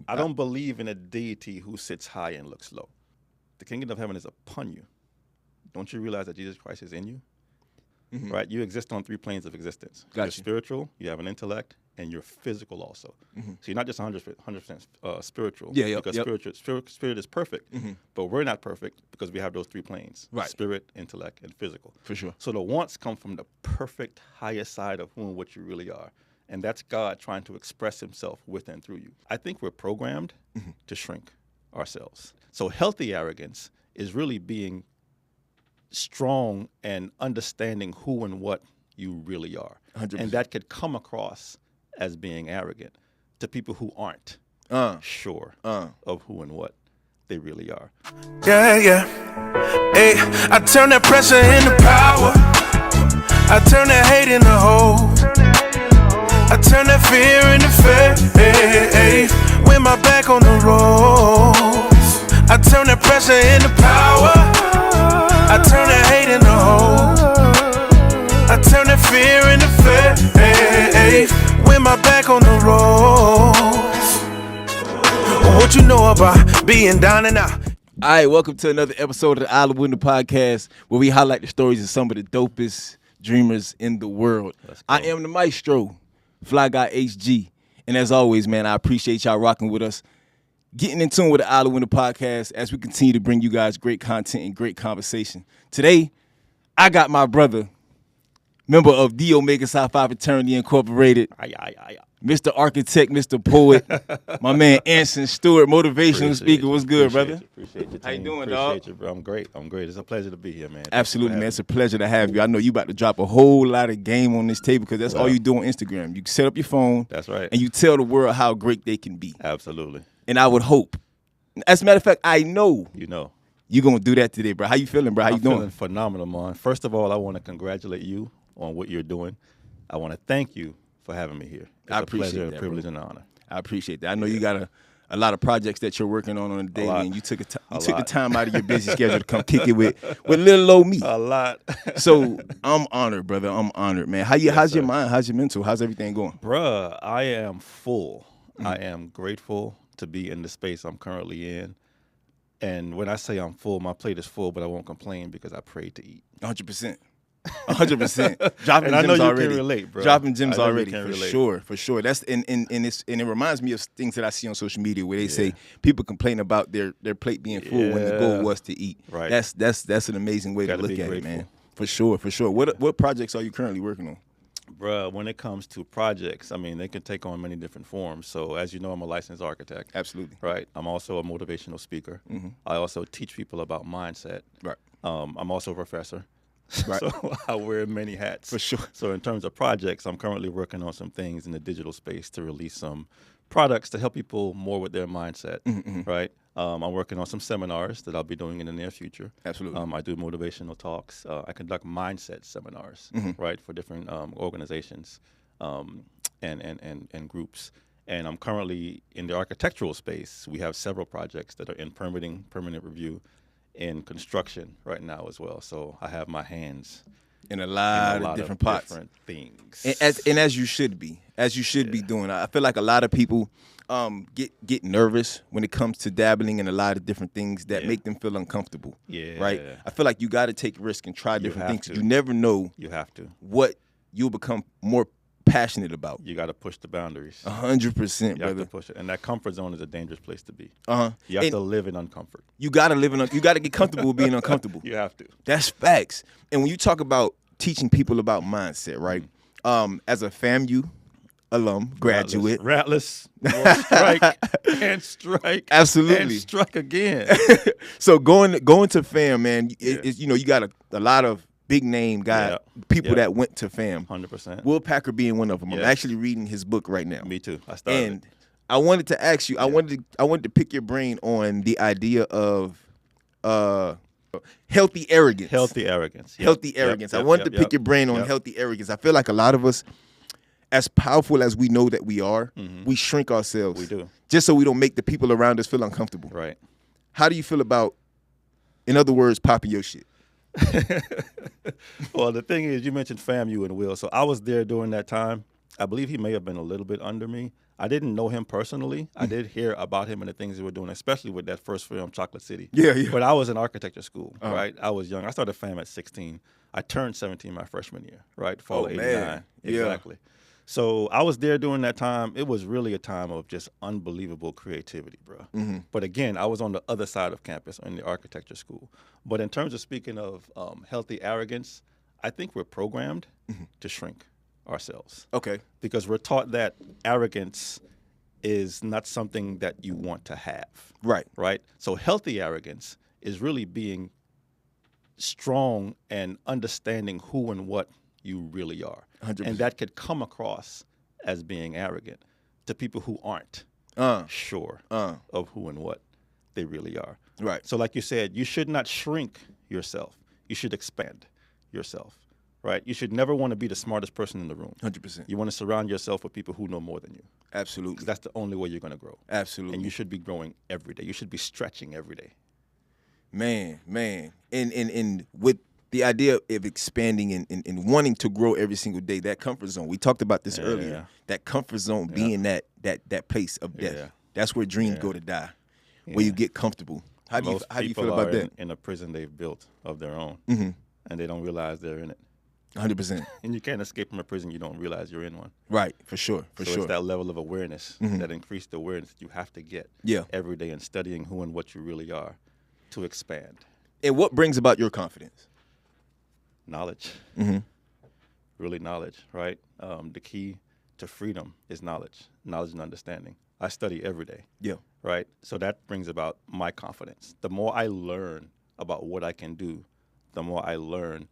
I don't believe in a deity who sits high and looks low. The kingdom of heaven is upon you. Don't you realize that Jesus Christ is in you? Mm-hmm. Right? You exist on 3 planes of existence. You're spiritual, you have an intellect, and you're physical also. Mm-hmm. So you're not just 100% spiritual. Because spirit is perfect. Mm-hmm. But we're not perfect because we have those 3 planes. Right. Spirit, intellect, and physical. For sure. So the wants come from the perfect highest side of whom what you really are. And that's God trying to express himself with and through you. I think we're programmed to shrink ourselves. So healthy arrogance is really being strong and understanding who and what you really are. 100%. And that could come across as being arrogant to people who aren't sure of who and what they really are. Yeah. Hey, I turn that pressure into power. I turn that hate into hope. I turn that fear into faith. With my back on the ropes, I turn that pressure into power. I turn that hate into hope. I turn that fear into faith. With my back on the ropes. What you know about being down and out? All right, welcome to another episode of the Isle of Window Podcast, where we highlight the stories of some of the dopest dreamers in the world. I am the maestro, Fly Guy HG. And as always, man, I appreciate y'all rocking with us, getting in tune with the Isle of Window Podcast as we continue to bring you guys great content and great conversation. Today, I got my brother, member of the Omega Psi Phi Fraternity Incorporated, Mr. Architect, Mr. Poet, my man Anson Stuart, motivational speaker. What's good, brother? Appreciate you. How you doing, dog? Appreciate you, bro. I'm great. It's a pleasure to be here, man. Absolutely, man. It's a pleasure to have you. I know you about to drop a whole lot of game on this table because that's all you do on Instagram. You set up your phone. That's right. And you tell the world how great they can be. Absolutely. And I would hope. As a matter of fact, I know. You know. You're going to do that today, bro. How you feeling, bro? How you doing? I'm feeling phenomenal, man. First of all, I want to congratulate you on what you're doing. I want to thank you for having me here. It's I appreciate a pleasure, that, a privilege, bro. and an honor. I appreciate that. I know you got a lot of projects that you're working on a daily, and you took the time out of your busy schedule to come kick it with little old me. A lot. So I'm honored, brother. I'm honored, man. How's your mind? How's your mental? How's everything going? Bruh, I am full. I am grateful to be in the space I'm currently in. And when I say I'm full, my plate is full, but I won't complain because I prayed to eat. 100%. 100%. Dropping and I gems know you already. Can relate, bro. Dropping gems already, for sure. That's and it reminds me of things that I see on social media where they say people complain about their plate being full when the goal was to eat. Right. That's an amazing way to look at it, man. For sure. What projects are you currently working on? Bruh, when it comes to projects, I mean, they can take on many different forms. So as you know, I'm a licensed architect. Absolutely. Right. I'm also a motivational speaker. Mm-hmm. I also teach people about mindset. Right. I'm also a professor. Right. So I wear many hats. For sure. So in terms of projects, I'm currently working on some things in the digital space to release some products to help people more with their mindset, right? I'm working on some seminars that I'll be doing in the near future. Absolutely. I do motivational talks. I conduct mindset seminars, right, for different organizations and groups. And I'm currently in the architectural space. We have several projects that are in permanent review, in construction right now as well. So I have my hands in a lot of different pots. Different things. And as you should be. Be doing. I feel like a lot of people get nervous when it comes to dabbling in a lot of different things that make them feel uncomfortable. Yeah. Right? I feel like you got to take risk and try different things. To. You never know. You have to. What you'll become more passionate about. You got to push the boundaries. 100%, brother. You have to push it, and that comfort zone is a dangerous place to be. You have and to live in uncomfort. You got to you got to get comfortable with being uncomfortable. You have to. That's facts. And when you talk about teaching people about mindset, right? As a FAMU alum, graduate, Ratless strike and strike, absolutely, and struck again. So going to FAM, man, you got a lot of big name guy, people that went to FAM. 100%. Will Packer being one of them. I'm actually reading his book right now. Me too. I started. And I wanted to ask you. I wanted to pick your brain on the idea of healthy arrogance. Healthy arrogance. Healthy arrogance. I wanted to pick your brain on healthy arrogance. I feel like a lot of us, as powerful as we know that we are, we shrink ourselves. We do. Just so we don't make the people around us feel uncomfortable. Right. How do you feel about, in other words, popping your shit? Well, the thing is, you mentioned FAMU and Will. So I was there during that time. I believe he may have been a little bit under me. I didn't know him personally. I did hear about him and the things he was doing, especially with that first film, Chocolate City. Yeah. But I was in architecture school, right? I was young. I started FAM at 16. I turned 17 my freshman year, right? Fall of 89. Man. Exactly. So I was there during that time. It was really a time of just unbelievable creativity, bro. But again, I was on the other side of campus in the architecture school. But in terms of speaking of healthy arrogance, I think we're programmed to shrink ourselves. Okay. Because we're taught that arrogance is not something that you want to have. Right. Right? So healthy arrogance is really being strong and understanding who and what you really are. 100%. And that could come across as being arrogant to people who aren't sure of who and what they really are. Right. So like you said, you should not shrink yourself. You should expand yourself. Right? You should never want to be the smartest person in the room. 100%. You want to surround yourself with people who know more than you. Absolutely. 'Cause that's the only way you're going to grow. Absolutely. And you should be growing every day. You should be stretching every day. Man. And with the idea of expanding and wanting to grow every single day, that comfort zone. We talked about this earlier. That comfort zone being that place of death. Yeah. That's where dreams go to die. Where you get comfortable. How do you feel about that? In a prison they've built of their own. And they don't realize they're in it. 100%. And you can't escape from a prison you don't realize you're in one. Right, for sure. So it's that level of awareness, that increased awareness you have to get every day in studying who and what you really are to expand. And what brings about your confidence? Knowledge. Really knowledge, right? The key to freedom is knowledge and understanding. I study every day. Yeah. Right? So that brings about my confidence. The more I learn about what I can do, the more I learn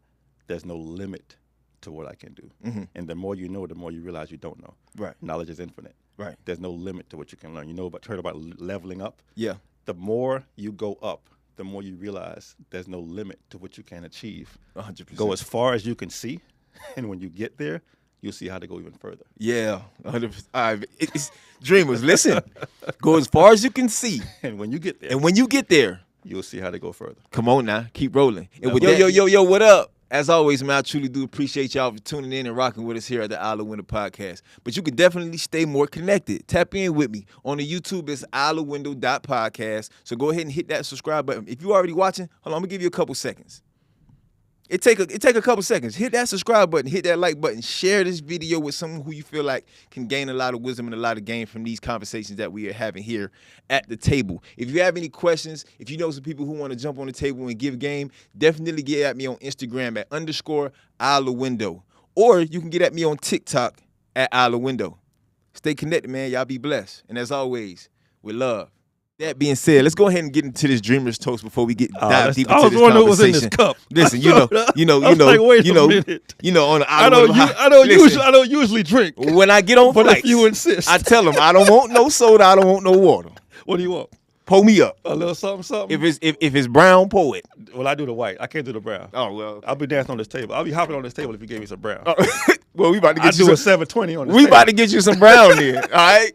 there's no limit to what I can do. And the more you know, the more you realize you don't know. Right. Knowledge is infinite. Right. There's no limit to what you can learn. You know heard about leveling up? Yeah. The more you go up, the more you realize there's no limit to what you can achieve. 100%. Go as far as you can see, and when you get there, you'll see how to go even further. Yeah, 100%. All right, it's dreamers, listen. Go as far as you can see. And when you get there, you'll see how to go further. Come on now, keep rolling. And with yo, what up? As always, man, I truly do appreciate y'all for tuning in and rocking with us here at the Isle of Window Podcast. But you can definitely stay more connected. Tap in with me. On the YouTube, it's isleofwindow.podcast. So go ahead and hit that subscribe button. If you're already watching, hold on, I'm going to give you a couple seconds. It take a couple seconds. Hit that subscribe button. Hit that like button. Share this video with someone who you feel like can gain a lot of wisdom and a lot of gain from these conversations that we are having here at the table. If you have any questions, if you know some people who want to jump on the table and give game, definitely get at me on Instagram at _Isle of Window. Or you can get at me on TikTok at Isle of Window. Stay connected, man. Y'all be blessed. And as always, with love. That being said, let's go ahead and get into this Dreamer's Toast before we dive deep into this conversation. I was wondering what was in this cup. Listen, you know, on the I don't usually drink. When I get on flights, if you insist, I tell them I don't want no soda, I don't want no water. What do you want? Pour me up. A little something. If it's brown, pour it. Well, I do the white. I can't do the brown. Oh well. Okay. I'll be dancing on this table. I'll be hopping on this table if you gave me some brown. Well, we about to get you a 720 on this table. We about to get you some brown then. All right.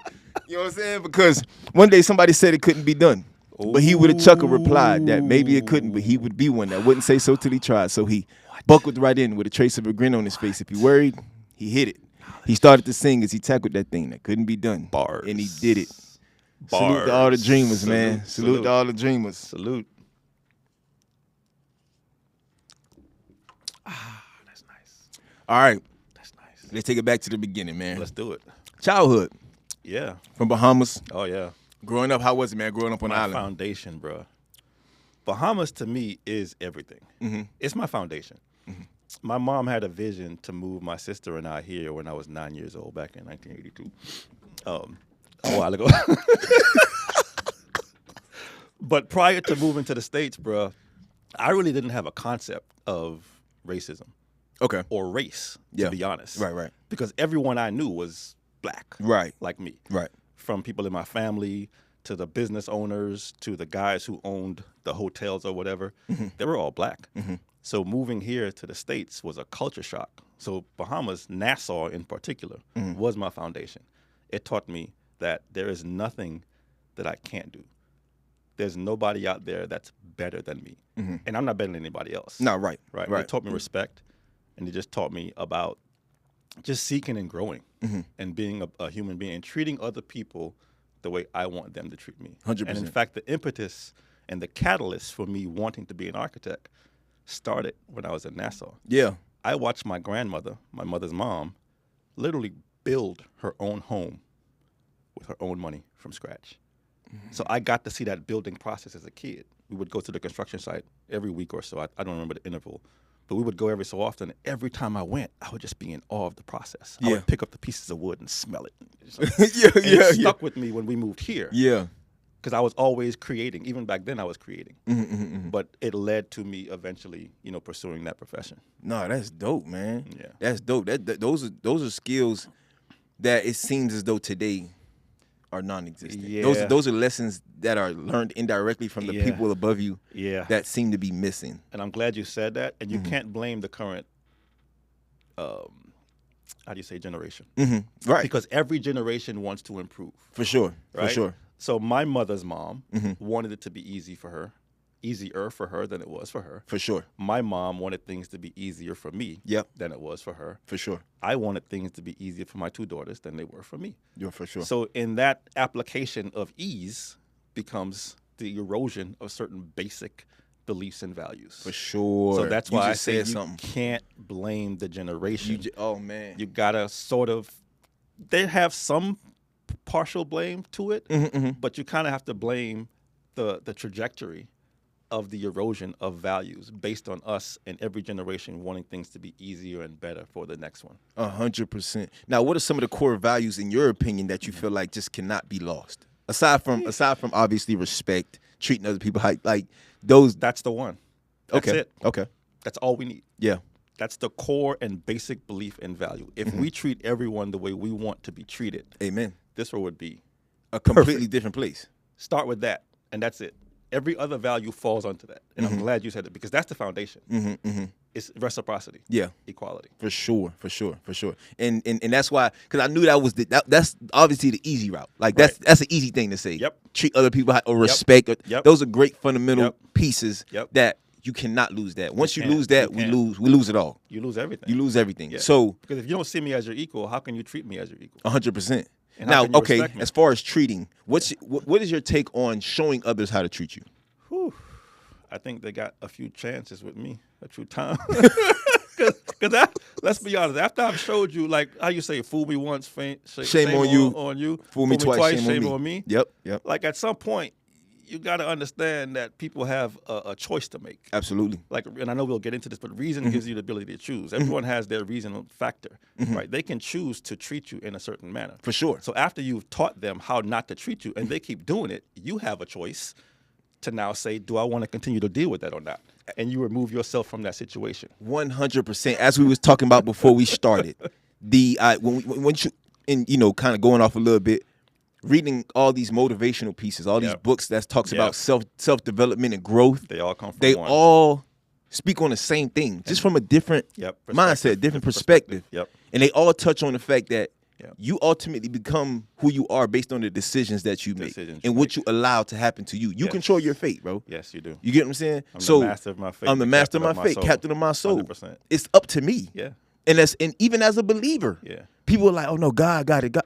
You know what I'm saying? Because one day somebody said it couldn't be done. But he would have chucked a reply that maybe it couldn't, but he would be one that wouldn't say so till he tried. So he buckled right in with a trace of a grin on his face. If he worried, he hit it. He started to sing as he tackled that thing that couldn't be done. Bars. And he did it. Bars. Salute to all the dreamers, man. Salute to all the dreamers. Salute. That's nice. All right. That's nice. Let's take it back to the beginning, man. Let's do it. Childhood. Yeah. From Bahamas. Oh, yeah. Growing up, how was it, man? Growing up on the island. My foundation, bro. Bahamas to me is everything. It's my foundation. My mom had a vision to move my sister and I here when I was 9 years old back in 1982. A while ago. But prior to moving to the States, bro, I really didn't have a concept of racism. Okay. Or race, to be honest. Right. Because everyone I knew was black. Right. Like me. Right. From people in my family to the business owners to the guys who owned the hotels or whatever, they were all black. So moving here to the States was a culture shock. So Bahamas, Nassau in particular, was my foundation. It taught me that there is nothing that I can't do. There's nobody out there that's better than me. And I'm not better than anybody else. No, right. It taught me respect, and it just taught me about just seeking and growing and being a human being and treating other people the way I want them to treat me. 100%. And in fact, the impetus and the catalyst for me wanting to be an architect started when I was in Nassau. Yeah. I watched my grandmother, my mother's mom, literally build her own home with her own money from scratch. So I got to see that building process as a kid. We would go to the construction site every week or so. I don't remember the interval. But we would go every so often. Every time I went, I would just be in awe of the process. I would pick up the pieces of wood and smell it. It stuck with me when we moved here. Yeah. Because I was always creating. Even back then, I was creating. But it led to me eventually, pursuing that profession. No, that's dope, man. Yeah. That's dope. Those are skills that it seems as though today are non-existent. Yeah. Those are lessons that are learned indirectly from the people above you that seem to be missing. And I'm glad you said that. And you can't blame the current, generation. Right. Because every generation wants to improve. For sure. Right? For sure. So my mother's mom wanted it to be easier for her than it was for her. For sure. My mom wanted things to be easier for me than it was for her. For sure. I wanted things to be easier for my two daughters than they were for me. Yeah, for sure. So in that application of ease becomes the erosion of certain basic beliefs and values. For sure. So that's why I say you something. can't blame the generation. Oh, man. You gotta they have some partial blame to it, but you kind of have to blame the trajectory of the erosion of values based on us and every generation wanting things to be easier and better for the next one. 100%. Now, what are some of the core values, in your opinion, that you feel like just cannot be lost? Aside from obviously respect, treating other people like those. That's the one. That's it. Okay. That's all we need. Yeah. That's the core and basic belief and value. If we treat everyone the way we want to be treated, amen, this world would be a completely different place. Start with that, and that's it. Every other value falls onto that. And I'm glad you said it because that's the foundation. It's reciprocity. Yeah. Equality. For sure. And that's why, because I knew that was that's obviously the easy route. Like that's an easy thing to say. Yep. Treat other people or respect. Yep. Those are great fundamental pieces that you cannot lose that. Once you lose that, we lose it all. You lose everything. You lose everything. Yeah. So because if you don't see me as your equal, how can you treat me as your equal? 100%. And now, okay, as far as treating, what is your take on showing others how to treat you? Whew. I think they got a few chances with me, a true time. Because let's be honest, after I've showed you, like how you say, fool me once, shame on you. Fool me twice, shame on me. Yep. Like at some point, you got to understand that people have a choice to make. Absolutely. Like, and I know we'll get into this, but reason gives you the ability to choose. Everyone has their reason factor, right? They can choose to treat you in a certain manner. For sure. So after you've taught them how not to treat you, and they keep doing it, you have a choice to now say, do I want to continue to deal with that or not? And you remove yourself from that situation. 100%. As we was talking about before we started, kind of going off a little bit, reading all these motivational pieces, all these books that talks about self-development and growth. They all come from They one. all speak on the same thing, just from a different mindset, different perspective. Yep. And they all touch on the fact that you ultimately become who you are based on the decisions that you make and what you allow to happen to you. You control your fate, bro. Yes, you do. You get what I'm saying? I'm the master of my fate. I'm the master of my fate, captain of my soul. 100%. It's up to me. Yeah. And even as a believer, people are like, oh no, God got it.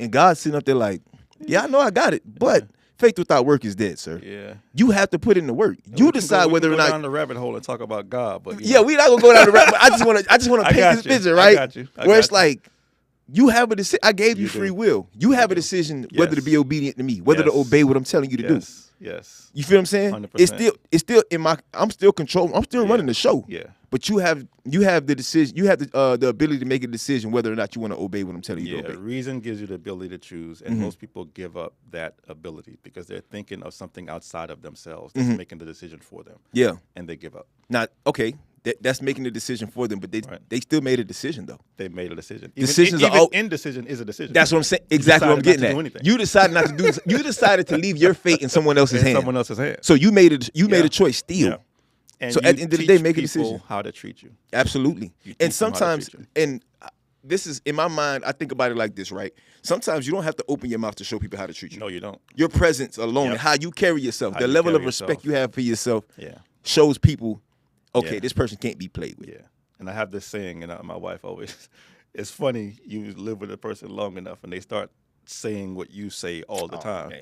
And God's sitting up there like, yeah, I know I got it, but faith without work is dead, sir. Yeah. You have to put in the work. You decide whether or not. Go down the rabbit hole and talk about God, but we're not gonna go down the rabbit. I just want to paint this picture, right? I got you. Where it's like, you have a decision. I gave you free will. You have a decision whether to be obedient to me, whether to obey what I'm telling you to do. Yes. You feel what I'm saying? 100%. It's still in my. I'm still controlling. I'm still running the show. Yeah. But you have the decision. You have the ability to make a decision whether or not you want to obey what I'm telling you to obey. Reason gives you the ability to choose, and most people give up that ability because they're thinking of something outside of themselves that's making the decision for them. Yeah. And they give up. Now, okay, that's making the decision for them, but they still made a decision though. They made a decision. Decisions even are all indecision is a decision. That's what I'm saying. Exactly what I'm getting at. You decided not to do this. You decided to leave your fate in someone else's hands. Someone else's hands. So you made a choice still. Yeah. And so at the end of the day, make a decision. How to treat you. Absolutely. And sometimes, and this is in my mind, I think about it like this, right? Sometimes you don't have to open your mouth to show people how to treat you. No, you don't. Your presence alone, and how you carry yourself, the level of respect you have for yourself, shows people, okay, this person can't be played with. Yeah. And I have this saying, and my wife always, it's funny. You live with a person long enough, and they start saying what you say all the time.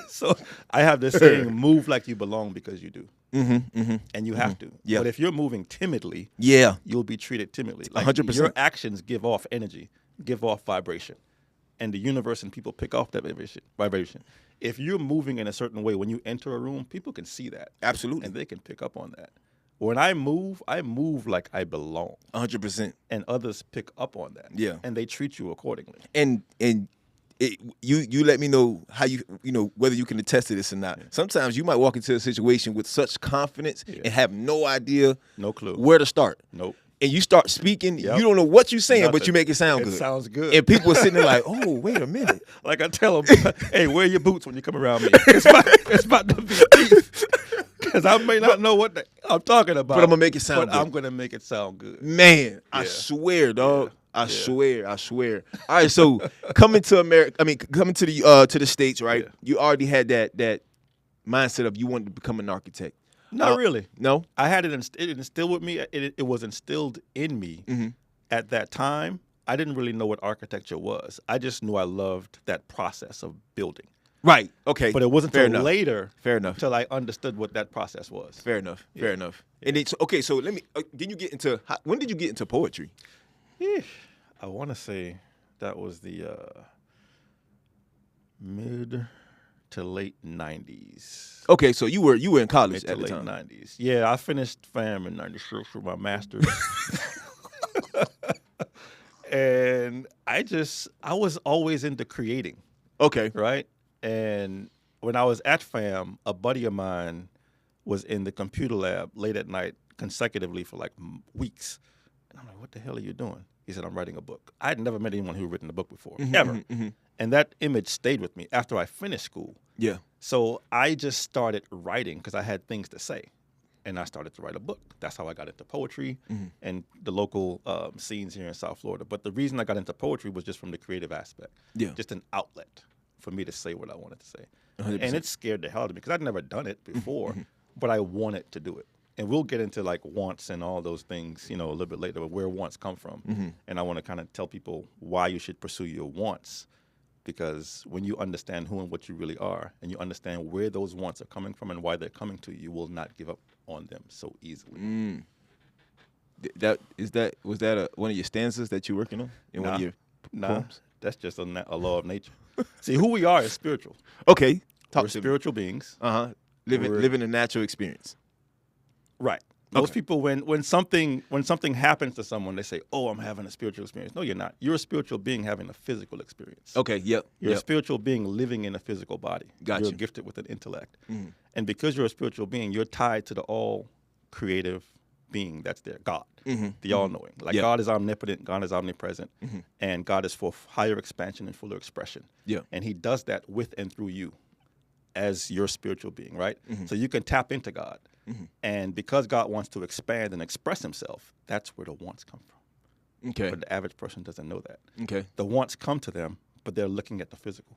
So I have this saying: "Move like you belong because you do." And you have to. Yeah. But if you're moving timidly, you'll be treated timidly. Like 100%. Your actions give off energy, give off vibration, and the universe and people pick off that vibration. If you're moving in a certain way when you enter a room, people can see that. Absolutely. And they can pick up on that. When I move like I belong. 100%. And others pick up on that. Yeah. And they treat you accordingly. And you let me know how you know whether you can attest to this or not. Sometimes you might walk into a situation with such confidence and have no idea, no clue where to start. Nope. And you start speaking, you don't know what you're saying, but you make it sound good. It sounds good. And people are sitting there like, oh, wait a minute. Like I tell them, hey, wear your boots when you come around me. It's about to be beef. Because I may not know what I'm talking about. But I'm going to make it sound good. I'm going to make it sound good. Man, I swear, dog. I swear. All right, so coming to the States, right? You already had that mindset of you wanted to become an architect. Not really. No? I had it instilled with me. It was instilled in me at that time. I didn't really know what architecture was. I just knew I loved that process of building. Right. Okay. But it wasn't until later. Fair enough. Until I understood what that process was. Fair enough. Fair enough. And it's okay. So let me. Did you get into? When did you get into poetry? I want to say that was the mid to late 90s. Okay, so you were in college at the late time. 90s. Yeah, I finished FAM in 96 for my master's. And I was always into creating. Okay. Right? And when I was at FAM, a buddy of mine was in the computer lab late at night consecutively for like weeks. And I'm like, what the hell are you doing? He said, I'm writing a book. I had never met anyone who had written a book before, ever. And that image stayed with me after I finished school. Yeah. So I just started writing because I had things to say. And I started to write a book. That's how I got into poetry and the local scenes here in South Florida. But the reason I got into poetry was just from the creative aspect. Yeah. Just an outlet for me to say what I wanted to say. 100%. And it scared the hell out of me because I'd never done it before, but I wanted to do it. And we'll get into like wants and all those things, a little bit later, but where wants come from. And I want to kind of tell people why you should pursue your wants. Because when you understand who and what you really are, and you understand where those wants are coming from and why they're coming to you, you will not give up on them so easily. Was that one of your stanzas that you're working on in one of your poems? That's just a law of nature. See, who we are is spiritual. Okay, we're spiritual beings. Living a natural experience. Right. Most people, when something happens to someone, they say, "Oh, I'm having a spiritual experience." No, you're not. You're a spiritual being having a physical experience. Okay. Yep. You're a spiritual being living in a physical body. Gotcha. You're gifted with an intellect, and because you're a spiritual being, you're tied to the all creative being that's there, God, the all-knowing. Like God is omnipotent, God is omnipresent, and God is for higher expansion and fuller expression. Yeah. And He does that with and through you, as your spiritual being, right? So you can tap into God. And because God wants to expand and express Himself, that's where the wants come from. Okay. But the average person doesn't know that. Okay. The wants come to them, but they're looking at the physical,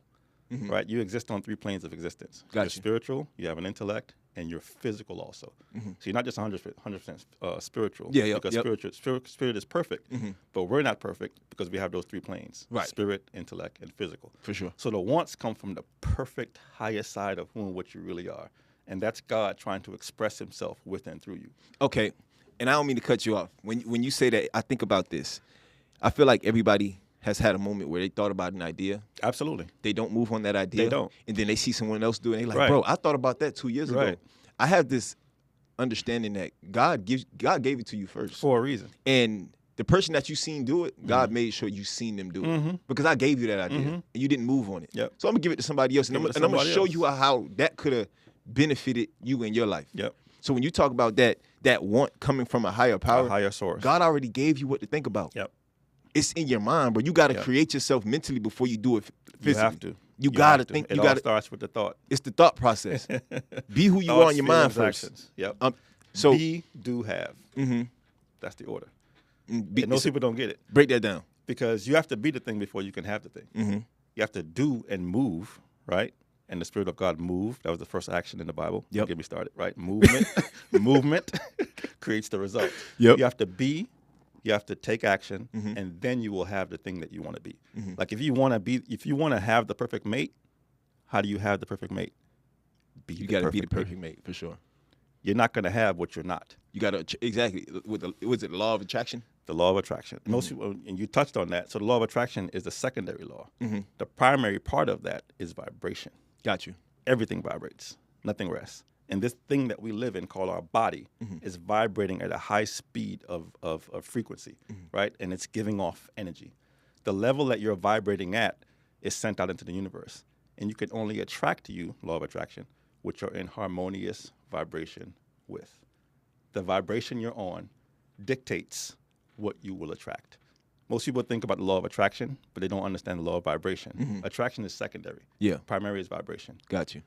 right? You exist on 3 planes of existence. Gotcha. You're spiritual, you have an intellect, and you're physical also. So you're not just 100% spiritual. Yeah, because spirit is perfect, but we're not perfect because we have those 3 planes, right? Spirit, intellect, and physical. For sure. So the wants come from the perfect highest side of who and what you really are. And that's God trying to express Himself with and through you. Okay, and I don't mean to cut you off. When you say that, I think about this. I feel like everybody has had a moment where they thought about an idea. Absolutely. They don't move on that idea. They don't. And then they see someone else do it, and they're like, bro, I thought about that 2 years ago. I have this understanding that God gave it to you first. For a reason. And the person that you seen do it, God made sure you seen them do it. Because I gave you that idea, and you didn't move on it. Yep. So I'm going to give it to somebody else, and I'm going to show you how that could have benefited you in your life. Yep. So when you talk about that want coming from a higher power, a higher source, God already gave you what to think about. Yep. It's in your mind, but you got to create yourself mentally before you do it physically. You have to. You got to think. It all starts with the thought. It's the thought process. Be who you are in your mind first. Actions. Yep. So be, do, have. That's the order. And most people don't get it. Break that down. Because you have to be the thing before you can have the thing. You have to do and move, right? And the Spirit of God moved. That was the first action in the Bible. Yep. Don't get me started, right? Movement. Movement creates the result. Yep. You have to be. You have to take action, and then you will have the thing that you want to be. Like if you want to have the perfect mate, how do you have the perfect mate? You got to be the perfect mate for sure. You're not going to have what you're not. You got to exactly. Was it the law of attraction? The law of attraction. Most people, and you touched on that. So the law of attraction is the secondary law. The primary part of that is vibration. Got you. Everything vibrates. Nothing rests. And this thing that we live in called our body is vibrating at a high speed of frequency, right? And it's giving off energy. The level that you're vibrating at is sent out into the universe. And you can only attract to you, law of attraction, which are in harmonious vibration with. The vibration you're on dictates what you will attract. Most people think about the law of attraction, but they don't understand the law of vibration. Attraction is secondary. Yeah. Primary is vibration. Got you.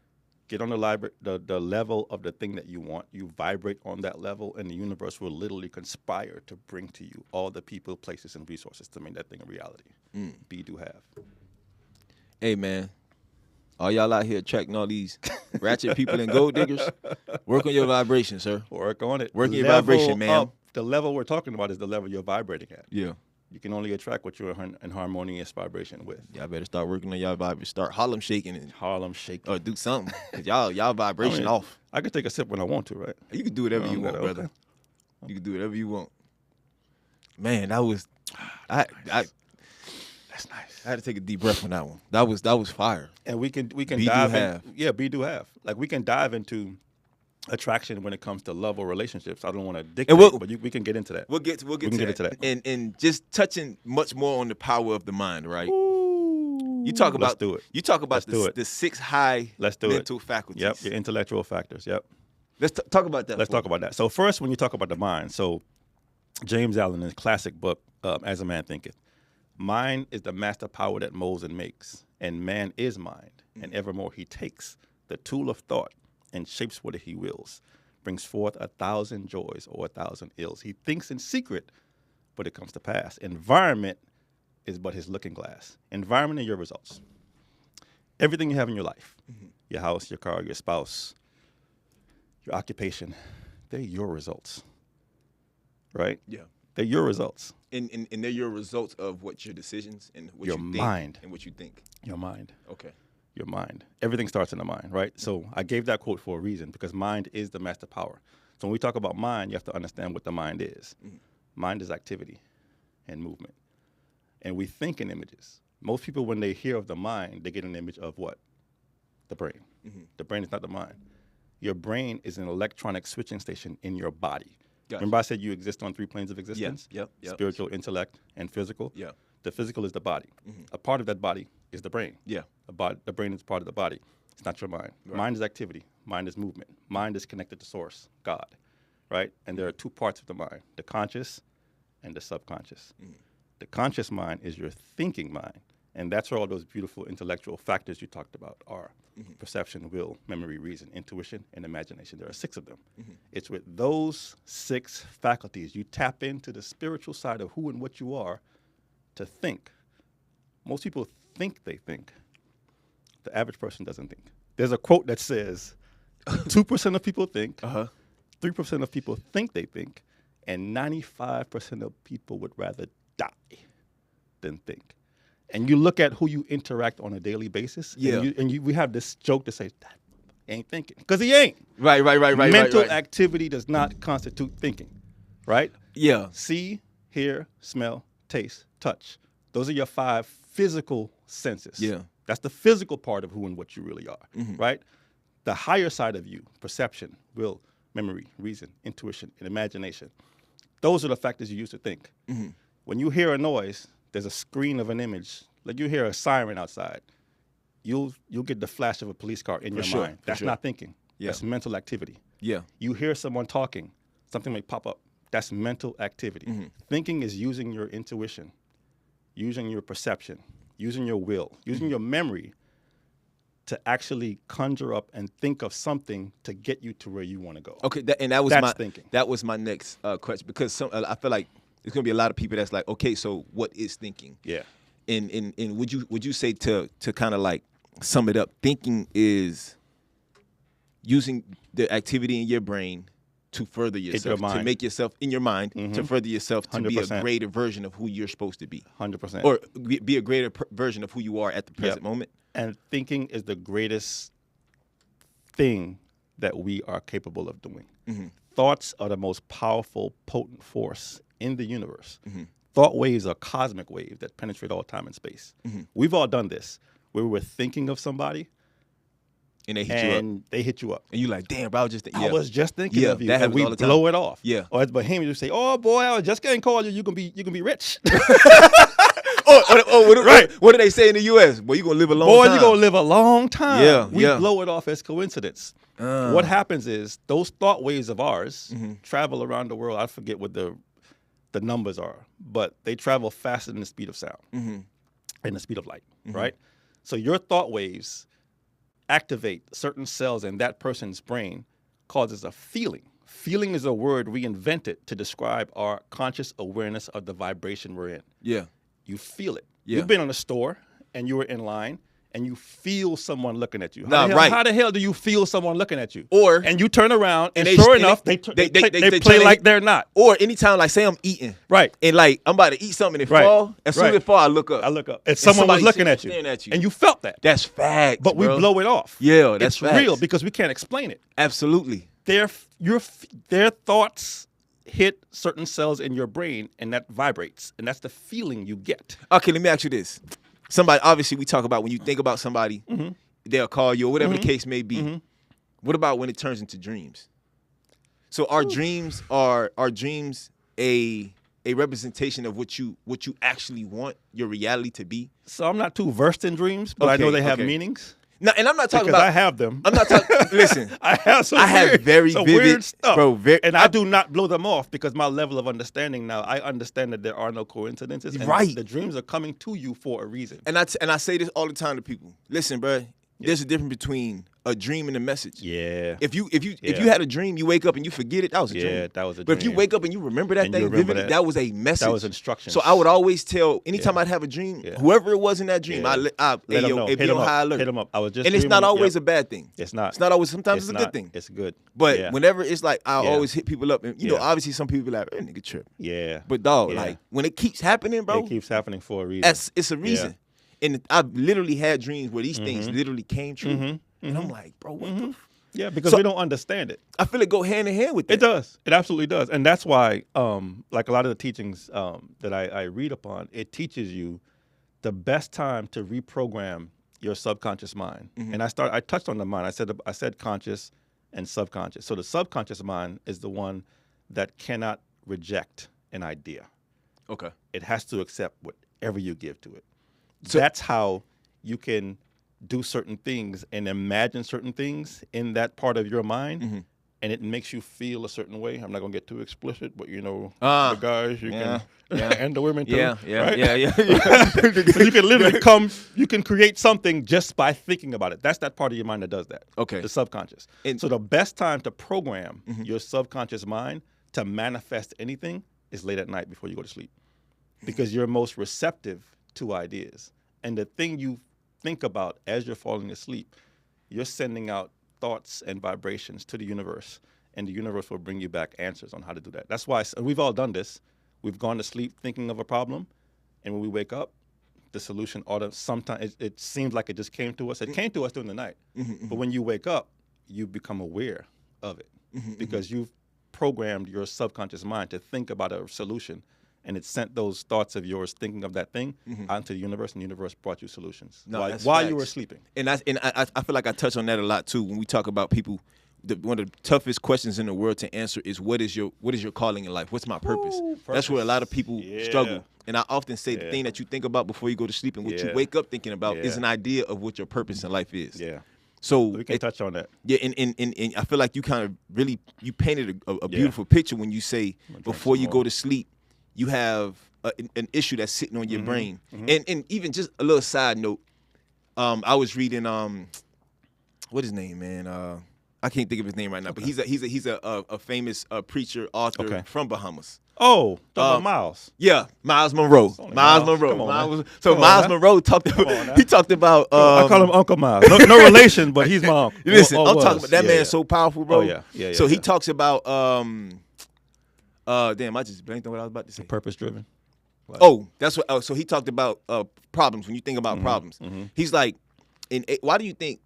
Get on the level of the thing that you want. You vibrate on that level, and the universe will literally conspire to bring to you all the people, places, and resources to make that thing a reality. Be, do, have. Hey, man. All y'all out here attracting all these ratchet people and gold diggers, work on your vibration, sir. Work on it. Work on your vibration, man. The level we're talking about is the level you're vibrating at. Yeah. You can only attract what you're in harmonious vibration with. Y'all better start working on y'all vibration. Start Harlem shaking and Harlem shaking. or do something. Cause y'all vibration off. I can take a sip when I want to, right? You can do whatever you want, brother. Okay. You can do whatever you want. Man, that was That's nice. I had to take a deep breath on that one. That was fire. And we can Be, dive do, in. have. Yeah, be, do, have. Like we can dive into attraction when it comes to love or relationships. I don't want to dictate, but we can get into that. We'll get to that. And just touching much more on the power of the mind, right? Ooh, You talk about let's do it. You talk about Let's do it. the 6 high mental faculties. Yep, your intellectual factors. Yep. Let's talk about that. Let's talk about that. So first, when you talk about the mind, so James Allen in his classic book, As a Man Thinketh, mind is the master power that molds and makes, and man is mind, and evermore he takes the tool of thought and shapes what he wills, brings forth 1,000 joys or 1,000 ills. He thinks in secret, but it comes to pass. Environment is but his looking glass. Environment are your results. Everything you have in your life, your house, your car, your spouse, your occupation, they're your results, right? Yeah. They're your results. And they're your results of what your decisions and what Your you think mind. and what you think. Your mind. Okay. Your mind. Everything starts in the mind, right? So I gave that quote for a reason, because mind is the master power. So when we talk about mind, you have to understand what the mind is. Mind is activity and movement. And we think in images. Most people, when they hear of the mind, they get an image of what? The brain. The brain is not the mind. Your brain is an electronic switching station in your body. Gotcha. Remember I said you exist on 3 planes of existence? Yep. Spiritual, intellect, and physical? Yeah. The physical is the body. A part of that body is the brain. Yeah. The brain is part of the body. It's not your mind. Right. Mind is activity. Mind is movement. Mind is connected to source, God, right? And there are 2 parts of the mind, the conscious and the subconscious. The conscious mind is your thinking mind, and that's where all those beautiful intellectual factors you talked about are. Perception, will, memory, reason, intuition, and imagination. There are 6 of them. It's with those 6 faculties you tap into the spiritual side of who and what you are to think. Most people think they think. The average person doesn't think. There's a quote that says 2% of people think, 3% of people think they think, and 95% of people would rather die than think. And you look at who you interact on a daily basis, we have this joke to say, that ain't thinking, because he ain't. Right. Mental activity does not constitute thinking, right? Yeah. See, hear, smell, taste, touch. Those are your 5 physical senses. Yeah. That's the physical part of who and what you really are, right? The higher side of you, perception, will, memory, reason, intuition, and imagination, those are the factors you use to think. When you hear a noise, there's a screen of an image. Like you hear a siren outside, you'll get the flash of a police car in your mind. That's not thinking. Yeah. That's mental activity. Yeah. You hear someone talking, something may pop up. That's mental activity. Thinking is using your intuition, using your perception, using your will, using your memory to actually conjure up and think of something to get you to where you want to go. Okay, that was That's thinking. That was my next question, because I feel like there's gonna be a lot of people that's like, okay, so what is thinking? Yeah. And would you say to kind of like sum it up, thinking is using the activity in your brain to further your yourself, to mind. make yourself in your mind, to further yourself, to be a 100%. greater version of who you're supposed to be. 100%. Or be a greater version of who you are at the present moment. And thinking is the greatest thing that we are capable of doing. Thoughts are the most powerful, potent force in the universe. Thought waves are cosmic waves that penetrate all time and space. We've all done this, where we're thinking of somebody, and they hit you up. They hit you up. And you like, damn, bro, I was just thinking of you. That and we all the time. blow it off. Yeah. Or as Bahamians would say, oh boy, I was just getting called you. You can be rich. What do they say in the U.S.? Boy, you gonna live a long time. Boy, you gonna live a long time. Yeah, we blow it off as coincidence. What happens is those thought waves of ours travel around the world. I forget what the numbers are, but they travel faster than the speed of sound and the speed of light, right? So your thought waves activate certain cells in that person's brain, causes a feeling. Feeling is a word we invented to describe our conscious awareness of the vibration we're in. Yeah. You feel it. Yeah. You've been in a store and you were in line and you feel someone looking at you. How the hell do you feel someone looking at you? And you turn around and they- sure and enough, they they try play to like hit- they're not. Or anytime, like, say I'm eating. Right. And, like, I'm about to eat something and it Right. fall. As soon as Right. it fall, I look up. I look up. And someone was somebody looking at staring at you. And you felt that. That's facts, But we bro. blow it off. Yeah, that's It's facts. real because we can't explain it. Absolutely. Their thoughts hit certain cells in your brain and that vibrates. And that's the feeling you get. Okay, let me ask you this. Somebody, obviously, we talk about when you think about somebody, they'll call you or whatever the case may be. What about when it turns into dreams? So are dreams a representation of what you actually want your reality to be? So I'm not too versed in dreams, but I know they have meanings. No, and I'm not talking Because about. I have them. I'm not talking. Listen, I have some I have weird, very some vivid, weird stuff. bro. And I do not blow them off because my level of understanding now, I understand that there are no coincidences. And Right. the dreams are coming to you for a reason. And I say this all the time to people. Listen, bro. There's a difference between a dream and a message. Yeah. If you had a dream, you wake up and you forget it, that was a dream. Yeah, that was a But if you dream. wake up and you remember that And you thing remember vividly, that. that was a message. That was instructions. So I would always tell, anytime I'd have a dream, whoever it was in that dream, Yeah. Let Let hey, 'em yo, know. it Hit be 'em on up. high alert. Hit 'em up. I was just And it's not dreaming. always Yep. a bad thing. It's not. It's not always, sometimes it's a not. good thing. It's good. But Yeah. whenever it's like, I Yeah. always hit people up. And, you know, Yeah. obviously some people be like, nigga trip. Yeah. But dog, Yeah. like, when it keeps happening, bro, It keeps happening for a reason. it's a reason. And I've literally had dreams where these things literally came true. And I'm like, bro, what the Yeah, because So- we don't understand it. I feel it go hand in hand with that. It does. It absolutely does. And that's why, like a lot of the teachings that I read upon, it teaches you the best time to reprogram your subconscious mind. And I touched on the mind. I said conscious and subconscious. So the subconscious mind is the one that cannot reject an idea. Okay. It has to accept whatever you give to it. So- That's how you can do certain things and imagine certain things in that part of your mind, and it makes you feel a certain way. I'm not gonna get too explicit, but you know, the guys you can and the women too. Yeah. So you can literally you can create something just by thinking about it. That's that part of your mind that does that. Okay. The subconscious. And- So the best time to program your subconscious mind to manifest anything is late at night before you go to sleep, because you're most receptive to ideas, and the thing you think about as you're falling asleep, you're sending out thoughts and vibrations to the universe, and the universe will bring you back answers on how to do that. That's why we've all done this. We've gone to sleep thinking of a problem, and when we wake up, the solution sometimes it seems like it just came to us. It came to us during the night, but when you wake up, you become aware of it because you've programmed your subconscious mind to think about a solution. And it sent those thoughts of yours thinking of that thing out into the universe, and the universe brought you solutions while you were sleeping. And I feel like I touch on that a lot too when we talk about people. One of the toughest questions in the world to answer is what is your calling in life? What's my purpose? That's where a lot of people struggle. And I often say the thing that you think about before you go to sleep and what you wake up thinking about is an idea of what your purpose in life is. Yeah. So we can touch on that. Yeah, and I feel like you kind of really you painted a beautiful picture when you say before you go to sleep, you have an issue that's sitting on your brain. And even just a little side note, I was reading what his name, man? I can't think of his name right now, but he's a famous preacher, author from Bahamas. Oh, talking about Miles. Yeah, Miles Monroe. only Miles Miles. Monroe. Come on, Miles, man. so Come on, Miles man. Monroe talked Come on, about. now. He talked about. I call him Uncle Miles. No relation, but he's my uncle. Listen, Or I'm was. talking about that Yeah, man yeah. so powerful, bro. Oh, yeah. Yeah, So he yeah. talks about damn, I just blanked on what I was about to say. Purpose driven. Oh, that's what. Oh, so he talked about problems. When you think about problems, he's like, why do you think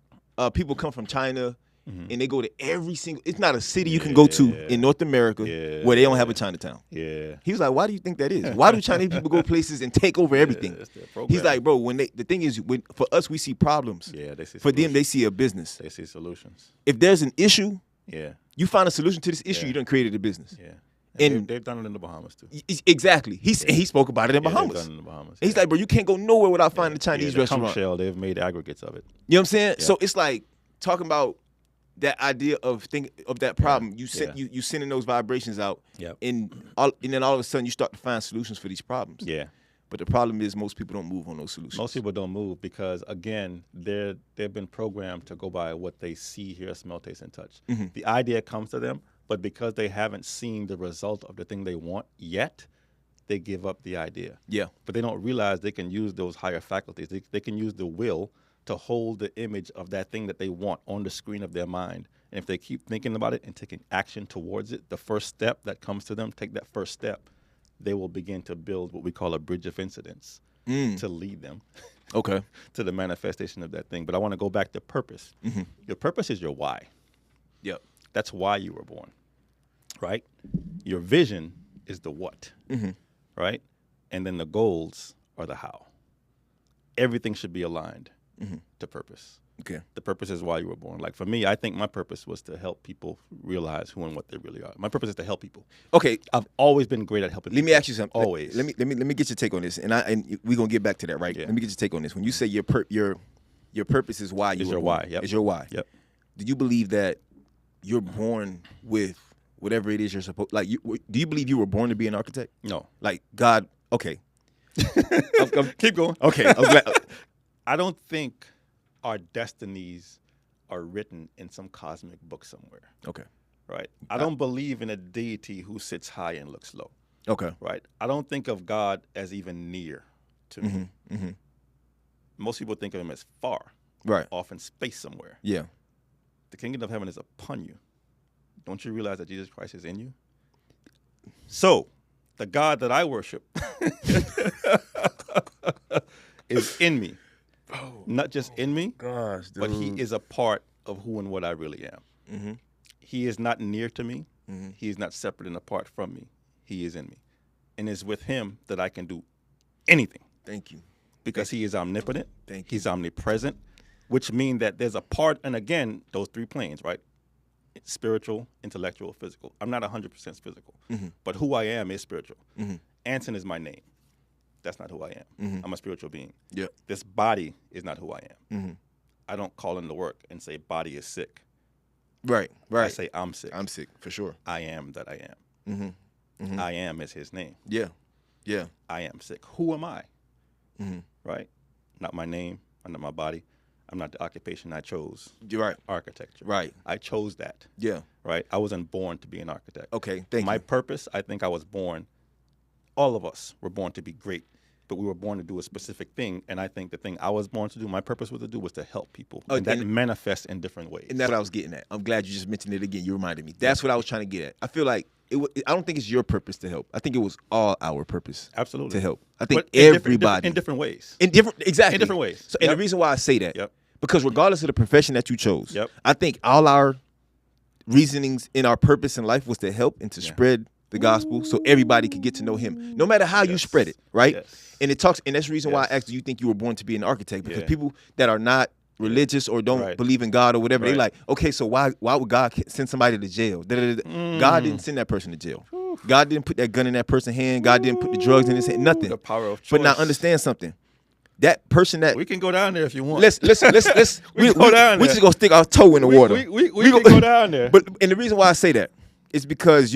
people come from China and they go to every single? It's not a city you can go to in North America where they don't have a Chinatown. Yeah. He was like, why do you think that is? Why do Chinese people go places and take over everything? That's their He's program. like, bro, the thing is, for us, we see problems. Yeah, they see For them, solutions. they see a business. They see solutions. If there's an issue, Yeah. you find a solution to this issue, Yeah. you done created a business. Yeah. And- they've done it in the Bahamas too. Exactly. He spoke about it in Yeah, they've Bahamas. done it in the Bahamas. And he's like, bro, you can't go nowhere without finding a Chinese the restaurant. conch shell, they've made aggregates of it. You know what I'm saying? Yeah. So it's like talking about that idea of that problem. You send Yeah. you sending those vibrations out, Yep. and then all of a sudden you start to find solutions for these problems. Yeah. But the problem is most people don't move on those solutions. Most people don't move because, again, they've been programmed to go by what they see, hear, smell, taste, and touch. The idea comes to them, but because they haven't seen the result of the thing they want yet, they give up the idea. Yeah. But they don't realize they can use those higher faculties. They can use the will to hold the image of that thing that they want on the screen of their mind. And if they keep thinking about it and taking action towards it, the first step that comes to them, take that first step, they will begin to build what we call a bridge of incidents to lead them Okay. to the manifestation of that thing. But I want to go back to purpose. Your purpose is your why. Yep. That's why you were born, right? Your vision is the what, right? And then the goals are the how. Everything should be aligned to purpose. Okay. The purpose is why you were born. Like for me, I think my purpose was to help people realize who and what they really are. My purpose is to help people. Okay. I've always been great at helping Let people. me ask you something. Always. Let me get your take on this, and we're gonna get back to that, right? Yeah. Let me get your take on this. When you say your purpose is why you Is were your born, why, yep. is your why. Yep. Do you believe that you're born with whatever it is you're supposed? Like, do you believe you were born to be an architect? No. Like God? Okay. Keep going. Okay. I'm glad. I don't think our destinies are written in some cosmic book somewhere, Okay. right? I don't believe in a deity who sits high and looks low, Okay. right? I don't think of God as even near to me. Most people think of him as far, Right. off in space somewhere. Yeah. The kingdom of heaven is upon you. Don't you realize that Jesus Christ is in you? So, the God that I worship is in me. Not just in me, Gosh, but he is a part of who and what I really am. He is not near to me. He is not separate and apart from me. He is in me. And it's with him that I can do anything Thank you. because he is omnipotent. Thank you. He's omnipresent, which means that there's a part, and again, those three planes, right? Spiritual, intellectual, physical. I'm not 100% physical, but who I am is spiritual. Anson is my name. That's not who I am. I'm a spiritual being. Yep. This body is not who I am. I don't call into work and say body is sick. Right. Right. I say I'm sick. I'm sick for sure. I am that I am. I am is his name. Yeah. Yeah. I am sick. Who am I? Right? Not my name. I'm not my body. I'm not the occupation I chose. You're right. Architecture. Right. I chose that. Yeah. Right? I wasn't born to be an architect. Okay. Thank My you. purpose, I think I was born, all of us were born to be great, but we were born to do a specific thing. And I think the thing I was born to do, my purpose was to do, was to help people. Oh, and that and- manifests in different ways. And that's what I was getting at. I'm glad you just mentioned it again. You reminded me. That's what I was trying to get at. I feel like I don't think it's your purpose to help. I think it was all our purpose. Absolutely. To help. I think But in everybody. different ways. Exactly. In different ways. So, and the Yep. reason why I say that, Yep. because regardless of the profession that you chose, Yep. I think all our reasonings in our purpose in life was to help and to spread the gospel so everybody could get to know him, no matter how you Yes. spread it, right? Yes. And that's the reason why I Yes. asked, do you think you were born to be an architect? Because Yeah. people that are not religious or don't Right. believe in God or whatever, they Right. like, okay, so why would God send somebody to jail? God didn't send that person to jail. God didn't put that gun in that person's hand. God didn't put the drugs in his hand. Nothing. The power of choice. But now understand something. That person that We can go down there if you want. let's We go down we there. just gonna stick our toe in the water. We can go down there. But and the reason why I say that is because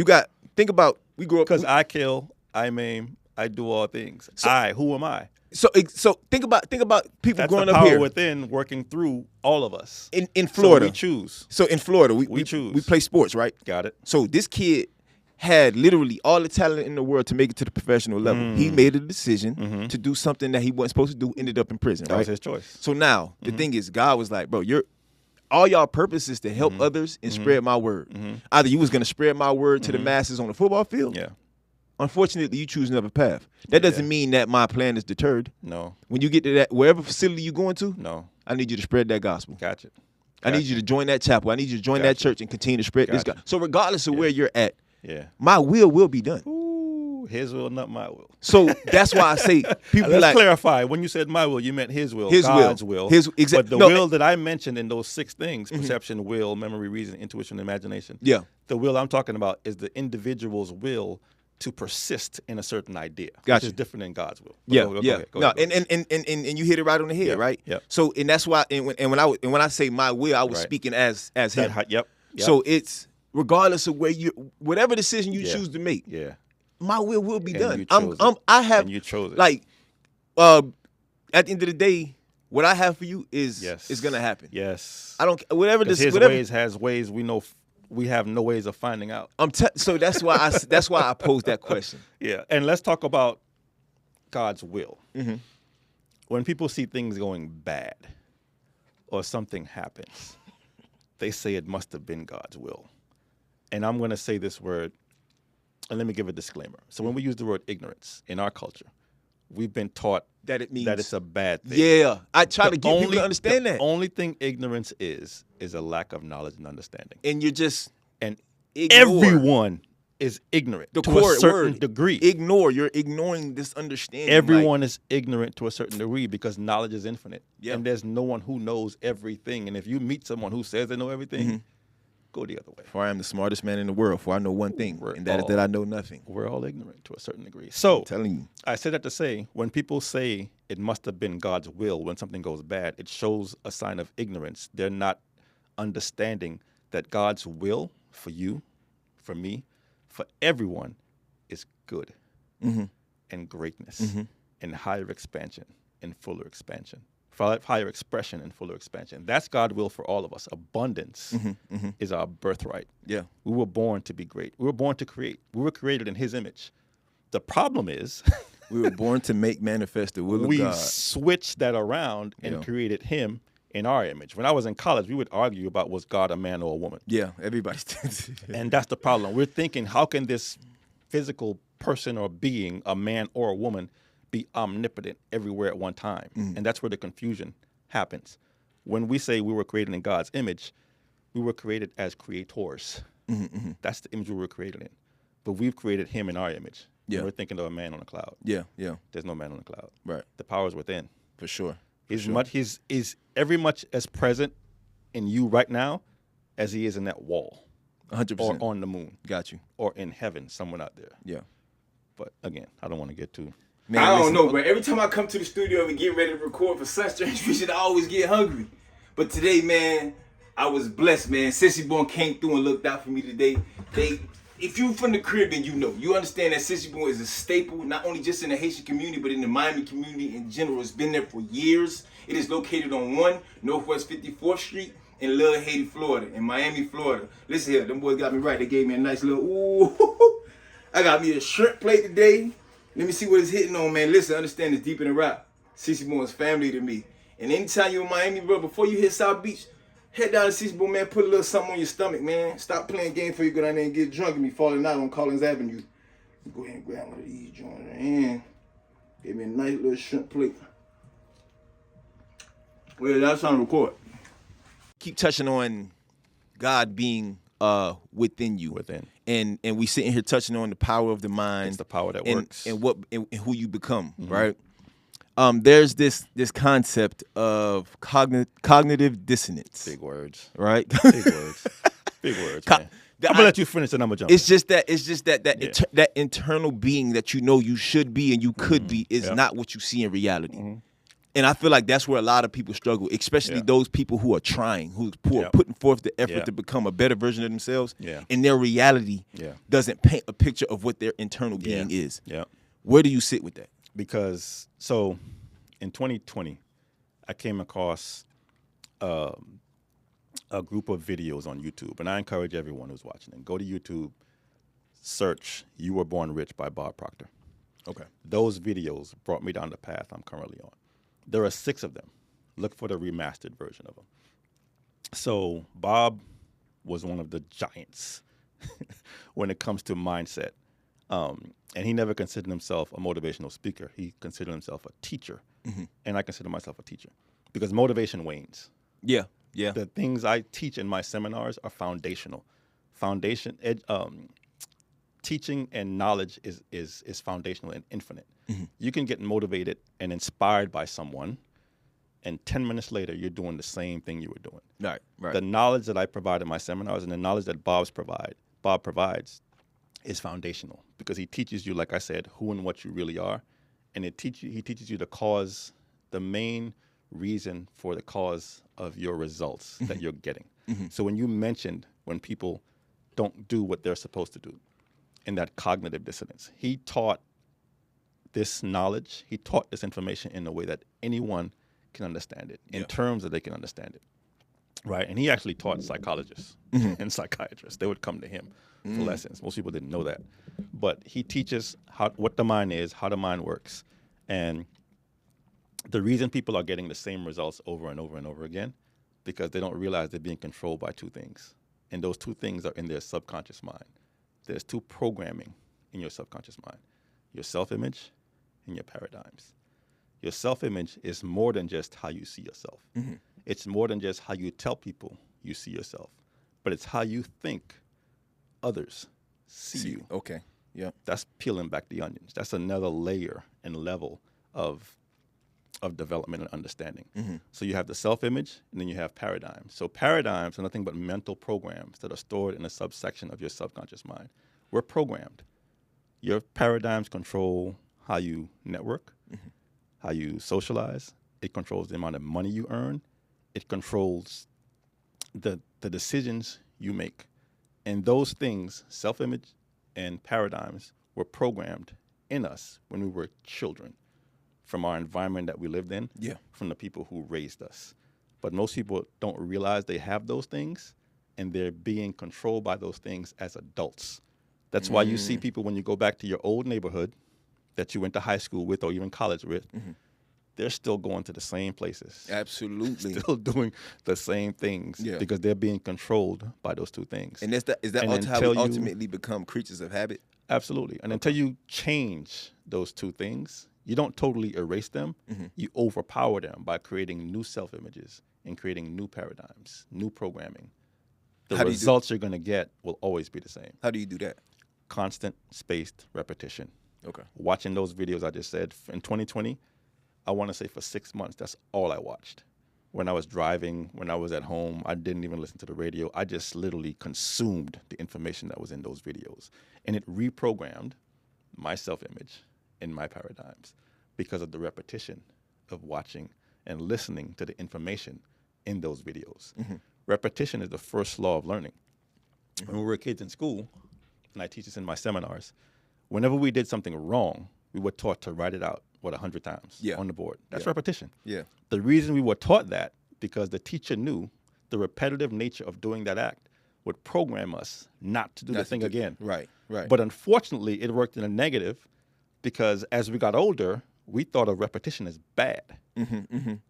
think about we grew up Because I kill, I maim, I do all things. Who am I? so think about people That's growing the up power here within working through all of us. in Florida. So we choose. So in Florida, we choose. we play sports, right? Got it. So this kid had literally all the talent in the world to make it to the professional level. He made a decision to do something that he wasn't supposed to do, ended up in prison, That right? was his choice. So now, the thing is, God was like, bro, all y'all purpose is to help others and spread my word. Either you was going to spread my word to the masses on the football field. Yeah. Unfortunately, you choose another path. That doesn't mean that my plan is deterred. No. When you get to that, wherever facility you're going to, No. I need you to spread that gospel. Gotcha. I need you to join that chapel. I need you to join that church and continue to spread this gospel. So regardless of where you're at, my will be done. Ooh, his will, not my will. So that's why I say people Let's like clarify. When you said my will, you meant his will, His God's will. will. But the will that I mentioned in those 6 things, perception, will, memory, reason, intuition, imagination. Yeah. The will I'm talking about is the individual's will to persist in a certain idea, Gotcha. which is different than God's will. Yeah, Go yeah. ahead, go ahead. And you hit it right on the head, right? Yep. So and that's why and when I say my will, I was speaking as him. Yep. So it's regardless of whatever decision you choose to make, my will be done. And you chose it. Like at the end of the day, what I have for you is gonna happen. Yes. I don't whatever this his whatever ways has ways we know we have no ways of finding out. So that's why I posed that question. Yeah, and let's talk about God's will. When people see things going bad or something happens, they say it must have been God's will. And I'm going to say this word, and let me give a disclaimer. So when we use the word ignorance in our culture, we've been taught that it means that it's a bad thing. Yeah, I try to get people to understand that. The only thing ignorance is a lack of knowledge and understanding. And you're just everyone is ignorant to a certain degree. You're ignoring this understanding. Everyone is ignorant to a certain degree because knowledge is infinite. Yeah. And there's no one who knows everything. And if you meet someone who says they know everything, go the other way. For I am the smartest man in the world, for I know one thing, and that is that I know nothing. We're all ignorant to a certain degree. So I'm telling you. I said that to say, when people say it must have been God's will when something goes bad, it shows a sign of ignorance. They're not understanding that God's will for you, for me, for everyone is good and greatness and higher expansion and fuller expansion. Higher expression and fuller expansion. That's God's will for all of us. Abundance is our birthright. Yeah. We were born to be great. We were born to create. We were created in his image. The problem is we were born to make manifest the will of God. We switched that around and created him in our image. When I was in college, we would argue about was God a man or a woman. Yeah, everybody's and that's the problem. We're thinking, how can this physical person or being, a man or a woman, be omnipotent everywhere at one time? And that's where the confusion happens. When we say we were created in God's image, we were created as creators. That's the image we were created in. But we've created him in our image. Yeah. And we're thinking of a man on a cloud. Yeah, yeah. There's no man on a cloud. Right. The power is within. For sure. He's every much as present in you right now as he is in that wall. 100%. Or on the moon. Got you. Or in heaven, somewhere out there. Yeah. But again, I don't want to get too... Man, I don't know, but every time I come to the studio and get ready to record for such strange vision, I always get hungry. But today, man, I was blessed, man. Sissy Born came through and looked out for me today. If you from the Caribbean, you know. You understand that Sissy Born is a staple, not only just in the Haitian community, but in the Miami community in general. It's been there for years. It is located on 1 Northwest 54th Street in Little Haiti, Florida, in Miami, Florida. Listen here, them boys got me right. They gave me a nice little, ooh. I got me a shrimp plate today. Let me see what it's hitting on, man. Listen, understand it's deep in the rap. Sissy Born is family to me. And anytime you're in Miami, bro, before you hit South Beach, head down to Sissy Born, man. Put a little something on your stomach, man. Stop playing games before you go down there and get drunk and be falling out on Collins Avenue. Go ahead and grab one of these joints. And give me a nice little shrimp plate. Well, that's on record. Keep touching on God being within you. Within. And we sitting here touching on the power of the mind. It's the power that works. And who you become, right? There's this concept of cognitive dissonance. Big words. Right? Big words. Big words, man. I'm gonna let you finish and I'm gonna jump. It's just that internal being that you know you should be and you could be is not what you see in reality. And I feel like that's where a lot of people struggle, especially those people who are trying, who are putting forth the effort to become a better version of themselves. And their reality doesn't paint a picture of what their internal being is. Where do you sit with that? Because, so, in 2020, I came across a group of videos on YouTube. And I encourage everyone who's watching it, go to YouTube, search "You Were Born Rich" by Bob Proctor. Okay. Those videos brought me down the path I'm currently on. There are 6 of them. Look for the remastered version of them. So Bob was one of the giants when it comes to mindset. And he never considered himself a motivational speaker. He considered himself a teacher. And I consider myself a teacher because motivation wanes. Yeah. Yeah. The things I teach in my seminars are foundational. Teaching and knowledge is foundational and infinite. You can get motivated and inspired by someone, and 10 minutes later, you're doing the same thing you were doing. Right. Right. The knowledge that I provide in my seminars and the knowledge that Bob provides is foundational because he teaches you, like I said, who and what you really are, and he teaches you the main reason for the cause of your results that you're getting. So when you mentioned when people don't do what they're supposed to do, in that cognitive dissonance, he taught this knowledge, he taught this information in a way that anyone can understand it, in terms that they can understand it, right? And he actually taught psychologists and psychiatrists. They would come to him for lessons. Most people didn't know that. But he teaches what the mind is, how the mind works. And the reason people are getting the same results over and over and over again, because they don't realize they're being controlled by 2 things. And those 2 things are in their subconscious mind. There's 2 programming in your subconscious mind, your self-image and your paradigms. Your self-image is more than just how you see yourself. It's more than just how you tell people you see yourself, but it's how you think others see you. Okay. Yeah. That's peeling back the onions. That's another layer and level of development and understanding. So you have the self-image, and then you have paradigms. So paradigms are nothing but mental programs that are stored in a subsection of your subconscious mind. We're programmed. Your paradigms control how you network, how you socialize. It controls the amount of money you earn. It controls the decisions you make. And those things, self-image and paradigms, were programmed in us when we were children, from our environment that we lived in, from the people who raised us. But most people don't realize they have those things, and they're being controlled by those things as adults. That's why you see people, when you go back to your old neighborhood that you went to high school with or even college with, they're still going to the same places. Absolutely. Still doing the same things because they're being controlled by those 2 things. And is that how we ultimately become creatures of habit? Absolutely. And until you change those 2 things, you don't totally erase them. You overpower them by creating new self-images and creating new paradigms, new programming. The results you're going to get will always be the same. How do you do that? Constant, spaced repetition. Okay. Watching those videos I just said, in 2020, I want to say for 6 months, that's all I watched. When I was driving, when I was at home, I didn't even listen to the radio. I just literally consumed the information that was in those videos. And it reprogrammed my self-image and my paradigms because of the repetition of watching and listening to the information in those videos. Repetition is the first law of learning. When we were kids in school, and I teach this in my seminars, whenever we did something wrong, we were taught to write it out, 100 times on the board. That's repetition. Yeah. The reason we were taught that, because the teacher knew the repetitive nature of doing that act would program us not to do the thing again. Right, right. But unfortunately, it worked in a negative because as we got older, we thought of repetition as bad.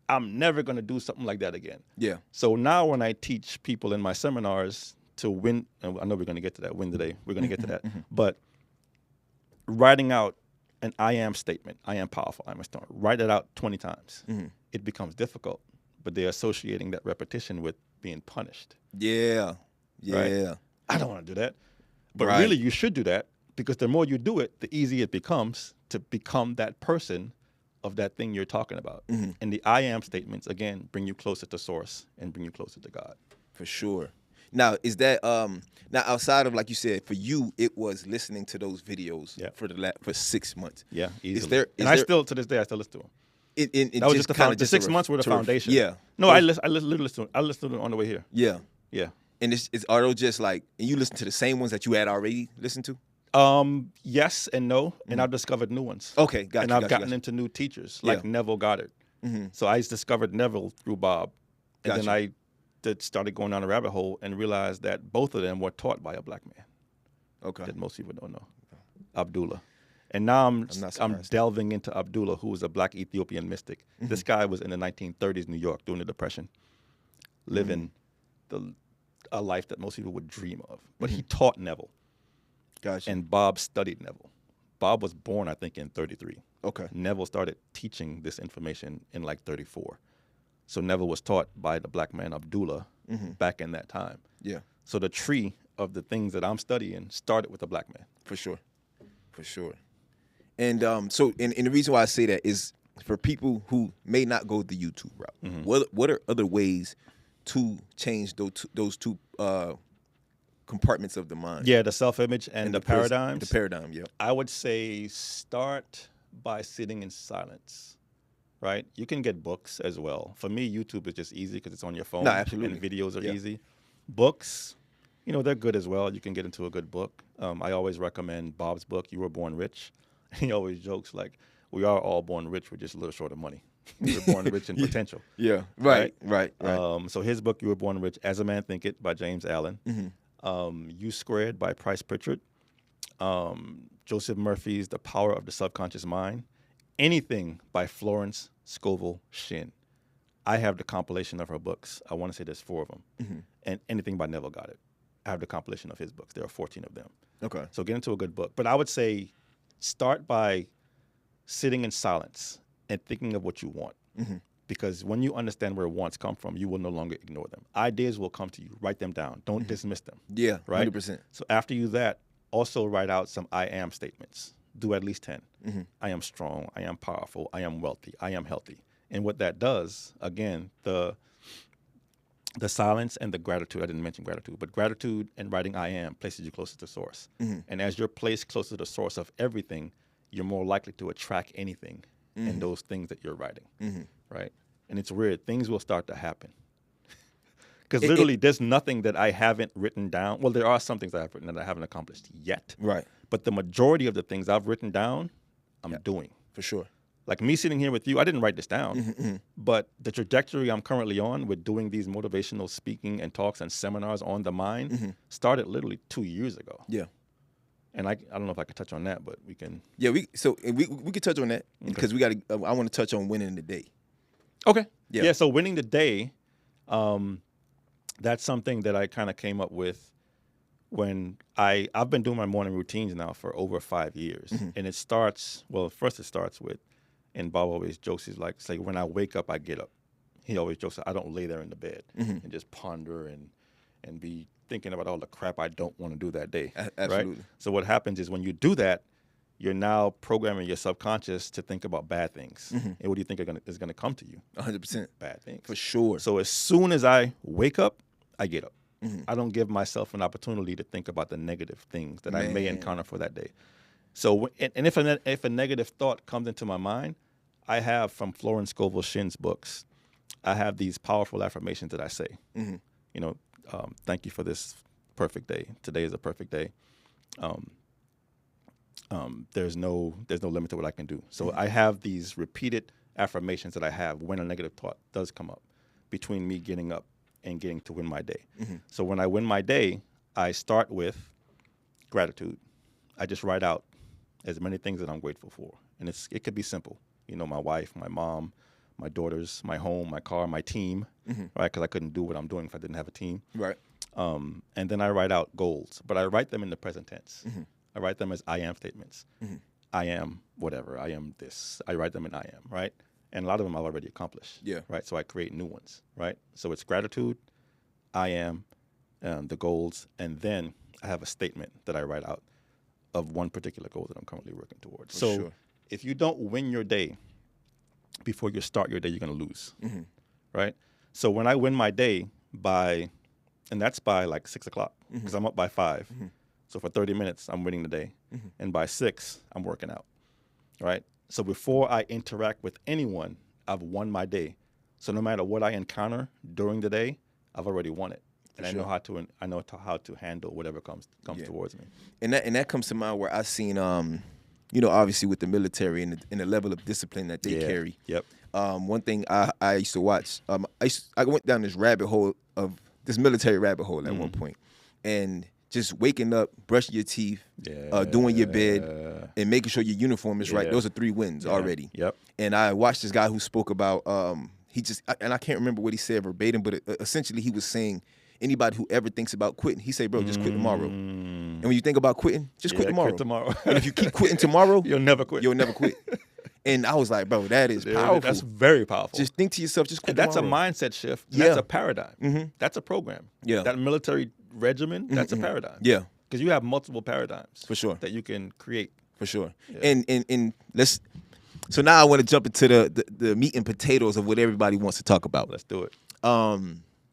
I'm never going to do something like that again. Yeah. So now when I teach people in my seminars to win, and I know we're going to get to that, win today, we're going to get to that, but writing out an I am statement, I am powerful, I am strong, write it out 20 times. It becomes difficult, but they're associating that repetition with being punished. Yeah. Right? I don't want to do that. But really, you should do that because the more you do it, the easier it becomes to become that person of that thing you're talking about. And the I am statements, again, bring you closer to source and bring you closer to God. For sure. Now, is that now outside of, like you said, for you, it was listening to those videos for 6 months. Yeah, easily. Is there, I still, to this day, I still listen to them. That was just the 6 months were the foundation. Yeah. No, I literally listen to them on the way here. Yeah. Yeah. And are those just like, and you listen to the same ones that you had already listened to? Yes and no, and I've discovered new ones. Okay, gotcha. And I've gotten into new teachers like Neville Goddard. So I discovered Neville through Bob, and then I started going down a rabbit hole and realized that both of them were taught by a black man. that most people don't know. Abdullah. And now I'm delving into Abdullah, who was a black Ethiopian mystic. This guy was in the 1930s New York during the Depression, living a life that most people would dream of. But he taught Neville. Gotcha. And Bob studied Neville. Bob was born, I think, in 33. Okay. Neville started teaching this information in like 34. So Neville was taught by the black man Abdullah back in that time. Yeah. So the tree of the things that I'm studying started with a black man. For sure. And so the reason why I say that is for people who may not go the YouTube route. What are other ways to change those two compartments of the mind? Yeah, the self-image and the paradigms. The paradigm, yeah. I would say start by sitting in silence, right? You can get books as well. For me, YouTube is just easy because it's on your phone. No, absolutely. And videos are easy. Books, they're good as well. You can get into a good book. I always recommend Bob's book, You Were Born Rich. He always jokes like, we are all born rich, we're just a little short of money. We were born rich in potential. Yeah, right. So his book, You Were Born Rich, As a Man Thinketh by James Allen. U Squared by Price Pritchard. Joseph Murphy's The Power of the Subconscious Mind. Anything by Florence Scovel Shinn. I have the compilation of her books. I want to say there's 4 of them. And anything by Neville Goddard. I have the compilation of his books. There are 14 of them. Okay. So get into a good book. But I would say start by sitting in silence and thinking of what you want. Because when you understand where wants come from, you will no longer ignore them. Ideas will come to you. Write them down. Don't dismiss them. Yeah, right? 100%. So after you that, also write out some I am statements. Do at least 10. I am strong. I am powerful. I am wealthy. I am healthy. And what that does, again, the silence and the gratitude, I didn't mention gratitude, but gratitude and writing I am places you closer to source. And as you're placed closer to the source of everything, you're more likely to attract anything in those things that you're writing, right? And it's weird. Things will start to happen. Because literally there's nothing that I haven't written down. Well, there are some things I have written that I haven't accomplished yet. Right. But the majority of the things I've written down, I'm doing. For sure. Like me sitting here with you, I didn't write this down, but the trajectory I'm currently on with doing these motivational speaking and talks and seminars on the mind started literally 2 years ago. Yeah. And I don't know if I could touch on that, but we can. Yeah, we could touch on that because we got to. I want to touch on winning the day. Okay. Yeah. Yeah. So winning the day, that's something that I kind of came up with when I've been doing my morning routines now for over 5 years, and it starts with, and Bob always jokes, he's like, say when I wake up, I get up. He always jokes, I don't lay there in the bed and just ponder and be thinking about all the crap I don't want to do that day. Absolutely. Right? So what happens is when you do that, you're now programming your subconscious to think about bad things. And what do you think is going to come to you? 100%. Bad things. For sure. So as soon as I wake up, I get up. I don't give myself an opportunity to think about the negative things that I may encounter for that day. So, and if a negative thought comes into my mind, I have from Florence Scovel Shinn's books, I have these powerful affirmations that I say. Thank you for this perfect day. Today is a perfect day. There's no limit to what I can do. So I have these repeated affirmations that I have when a negative thought does come up between me getting up and getting to win my day. So when I win my day, I start with gratitude. I just write out as many things that I'm grateful for. And it could be simple. My wife, my mom, my daughters, my home, my car, my team, right? Because I couldn't do what I'm doing if I didn't have a team. Right. And then I write out goals, but I write them in the present tense. I write them as I am statements. I am whatever. I am this. I write them in I am, right? And a lot of them I've already accomplished. Yeah. Right. So I create new ones. Right. So it's gratitude, I am, the goals, and then I have a statement that I write out of one particular goal that I'm currently working towards. So if you don't win your day before you start your day, you're going to lose. Right. So when I win my day and that's by like 6 o'clock because I'm up by 5. So for 30 minutes, I'm winning the day. And by 6, I'm working out. Right. So before I interact with anyone, I've won my day. So no matter what I encounter during the day, I've already won it. And I know how to handle whatever comes towards me. And that comes to mind where I've seen, obviously with the military and the level of discipline that they carry. Yep. One thing I used to watch, I went down this military rabbit hole at one point, and just waking up, brushing your teeth, doing your bed, and making sure your uniform is right. Those are 3 wins already. Yep. And I watched this guy who spoke about, and I can't remember what he said verbatim, but essentially he was saying, anybody who ever thinks about quitting, he said, bro, just quit tomorrow. And when you think about quitting, just quit tomorrow. Quit tomorrow. And if you keep quitting tomorrow, you'll never quit. You'll never quit. And I was like, bro, that is powerful. That's very powerful. Just think to yourself, just quit That's a tomorrow. mindset shift. That's a paradigm. That's a program. Yeah. That military regimen, that's a paradigm. Yeah. Because you have multiple paradigms. For sure. That you can create. For sure. Yeah. And let's, so now I want to jump into the meat and potatoes of what everybody wants to talk about. Let's do it.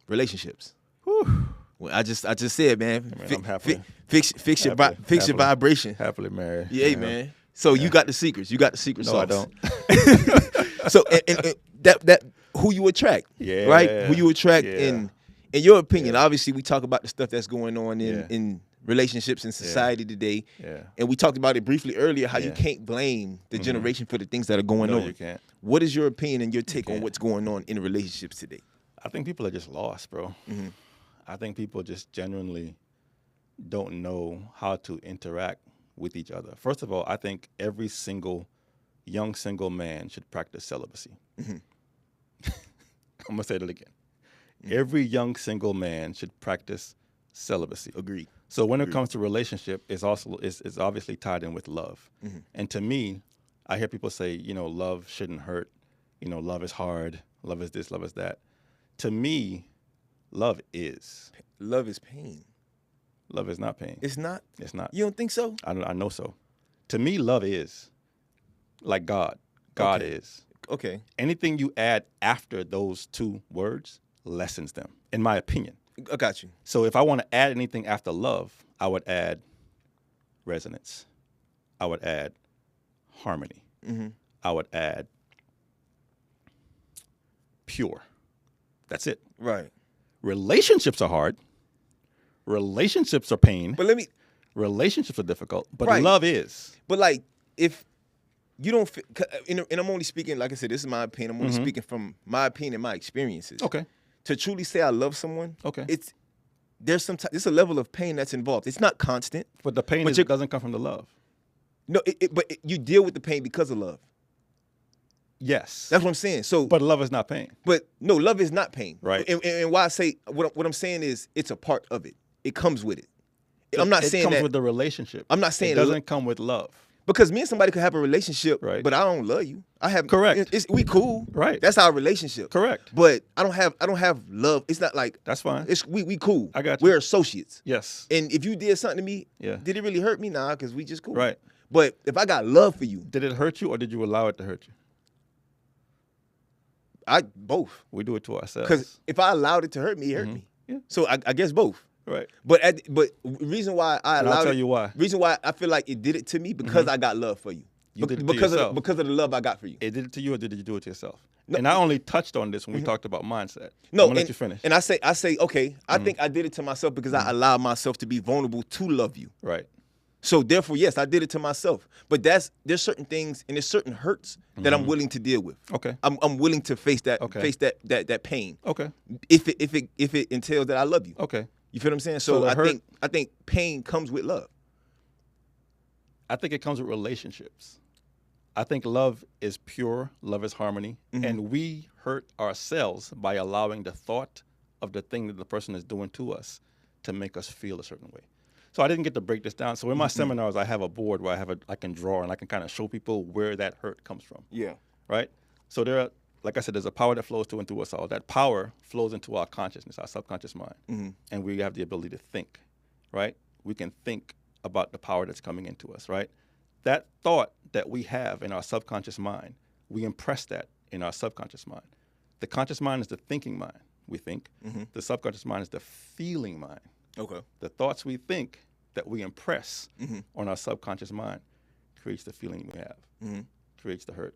Relationships. Whew. Well, I just said, man, I'm happily fix your vibration. Happily married. Yeah, man. So you got the secrets. You got the secret sauce. No, I don't. So and that who you attract, right? Who you attract, in your opinion. Obviously, we talk about the stuff that's going on in relationships in society today. Yeah. And we talked about it briefly earlier, how you can't blame the generation for the things that are going on. You can't. What is your opinion and your take on what's going on in relationships today? I think people are just lost, bro. I think people just genuinely don't know how to interact with each other. First of all, I think every young single man should practice celibacy. I'm going to say that again. Every young single man should practice celibacy. Agreed. So when it comes to relationship, it's obviously tied in with love. And to me, I hear people say, love shouldn't hurt. Love is hard. Love is this, love is that. To me, love is. Love is pain. Love is not pain. It's not? It's not. You don't think so? I know so. To me, love is. Like God. God is. Okay. Anything you add after those 2 words lessens them, in my opinion. I got you. So if I want to add anything after love, I would add resonance. I would add harmony. I would add pure. That's it. Right. Relationships are hard. Relationships are pain. But relationships are difficult. But right. love is. But like, if you don't, and I'm only speaking, like I said, this is my opinion. I'm only speaking from my opinion and my experiences. Okay. To truly say I love someone, okay, there's a level of pain that's involved. It's not constant. But the pain doesn't come from the love. No, but you deal with the pain because of love. Yes. That's what I'm saying. So, but love is not pain. But no, love is not pain. Right. And why I say what I'm saying is it's a part of it. It comes with it. I'm not saying it comes that with the relationship. I'm not saying it doesn't come with love. Because me and somebody could have a relationship, right, but I don't love you. I have correct. We cool. Right. That's our relationship. Correct. But I don't have love. It's not like that's fine. It's we cool. I got you. We're associates. Yes. And if you did something to me, did it really hurt me? Nah, because we just cool. Right. But if I got love for you, did it hurt you or did you allow it to hurt you? Both. We do it to ourselves. Because if I allowed it to hurt me, it hurt me. Yeah. So I guess both. Right. But reason why I allowed I'll tell you why. Reason why I feel like it did it to me because I got love for you. You did it to yourself. Because of the love I got for you. It did it to you or did you do it to yourself? No. And I only touched on this when we talked about mindset. No, I'm gonna let you finish. And I say, okay, I think I did it to myself because I allowed myself to be vulnerable to love you. Right. So therefore, yes, I did it to myself. But there's certain things and there's certain hurts that I'm willing to deal with. Okay. I'm willing to face that that pain. Okay. If it entails that I love you. Okay. You feel what I'm saying? So I think pain comes with love. I think it comes with relationships. I think love is pure, love is harmony, and we hurt ourselves by allowing the thought of the thing that the person is doing to us to make us feel a certain way. So I didn't get to break this down. So in my seminars, I have a board where I can draw and I can kind of show people where that hurt comes from. Yeah. Right? So like I said, there's a power that flows to and through us all. That power flows into our consciousness, our subconscious mind, and we have the ability to think, right? We can think about the power that's coming into us, right? That thought that we have in our subconscious mind, we impress that in our subconscious mind. The conscious mind is the thinking mind, we think. The subconscious mind is the feeling mind. Okay. The thoughts we think that we impress on our subconscious mind creates the feeling we have, creates the hurt,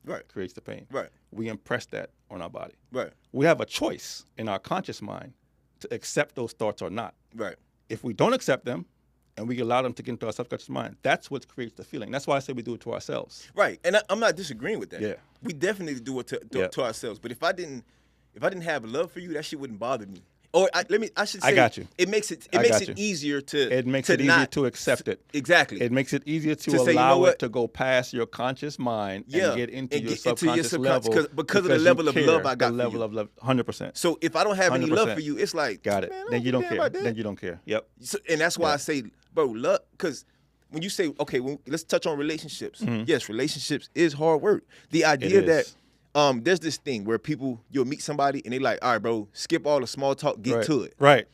right? Creates the pain. Right. We impress that on our body. Right. We have a choice in our conscious mind to accept those thoughts or not. Right. If we don't accept them, and we allow them to get into our subconscious mind, that's what creates the feeling. That's why I say we do it to ourselves. Right, and I'm not disagreeing with that. Yeah, we definitely do it to ourselves. But if I didn't have love for you, that shit wouldn't bother me. Or I should say, I got you. It makes it easier to. It makes it easier to accept it. Exactly. It makes it easier to say, allow it to go past your conscious mind and get into your subconscious level because of the level of love I got the level for you. of love, 100%. So if I don't have any 100%. love for you, it's like, got it. Man, Then you don't care. about that. Then you don't care. Yep. So, and that's why I say, bro, love, because when you say, okay, let's touch on relationships. Yes, relationships is hard work. The idea that there's this thing where you'll meet somebody and they like, all right, bro, skip all the small talk, get to it. Right.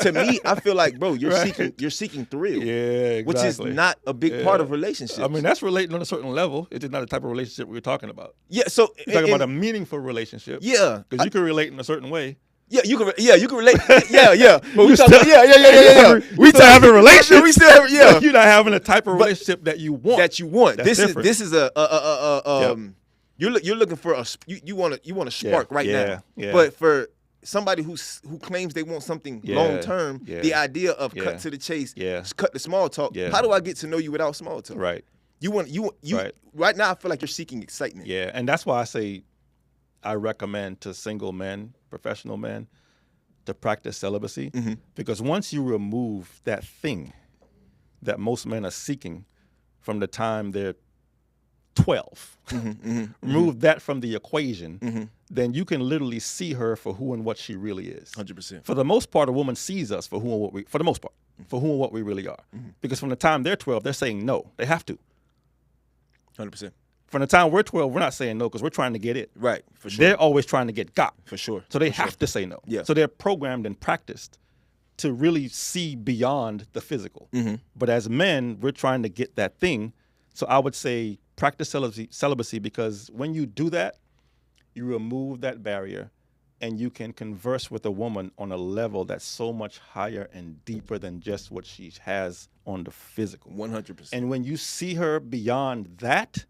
To me, I feel like, bro, you're seeking thrill. Yeah, exactly. Which is not a big part of relationships. I mean, that's relating on a certain level. It's just not the type of relationship we're talking about. Yeah, so We're talking about a meaningful relationship. Yeah. Because you can relate in a certain way. Yeah, you can relate. Yeah. But we still- yeah. We still having a relationship. We still have, yeah. But you're not having the type of relationship that you want. That you want. That's different. This is you're looking for you want a spark right now. Yeah. But for somebody who claims they want something long term, the idea of cut to the chase, cut the small talk. How do I get to know you without small talk? Right. Right now I feel like you're seeking excitement. Yeah, and that's why I say I recommend to single men, professional men, to practice celibacy, because once you remove that thing that most men are seeking from the time they're 12, remove that from the equation, then you can literally see her for who and what she really is. 100%. For the most part, a woman sees us for who and what we, for the most part, for who and what we really are. Because from the time they're 12, they're saying no. They have to. 100%. From the time we're 12, we're not saying no because we're trying to get it. Right, for sure. They're always trying to get got. For sure. So they have to say no. Yeah. So they're programmed and practiced to really see beyond the physical. But as men, we're trying to get that thing. So I would say practice celibacy because when you do that, you remove that barrier and you can converse with a woman on a level that's so much higher and deeper than just what she has on the physical. 100%. And when you see her beyond that,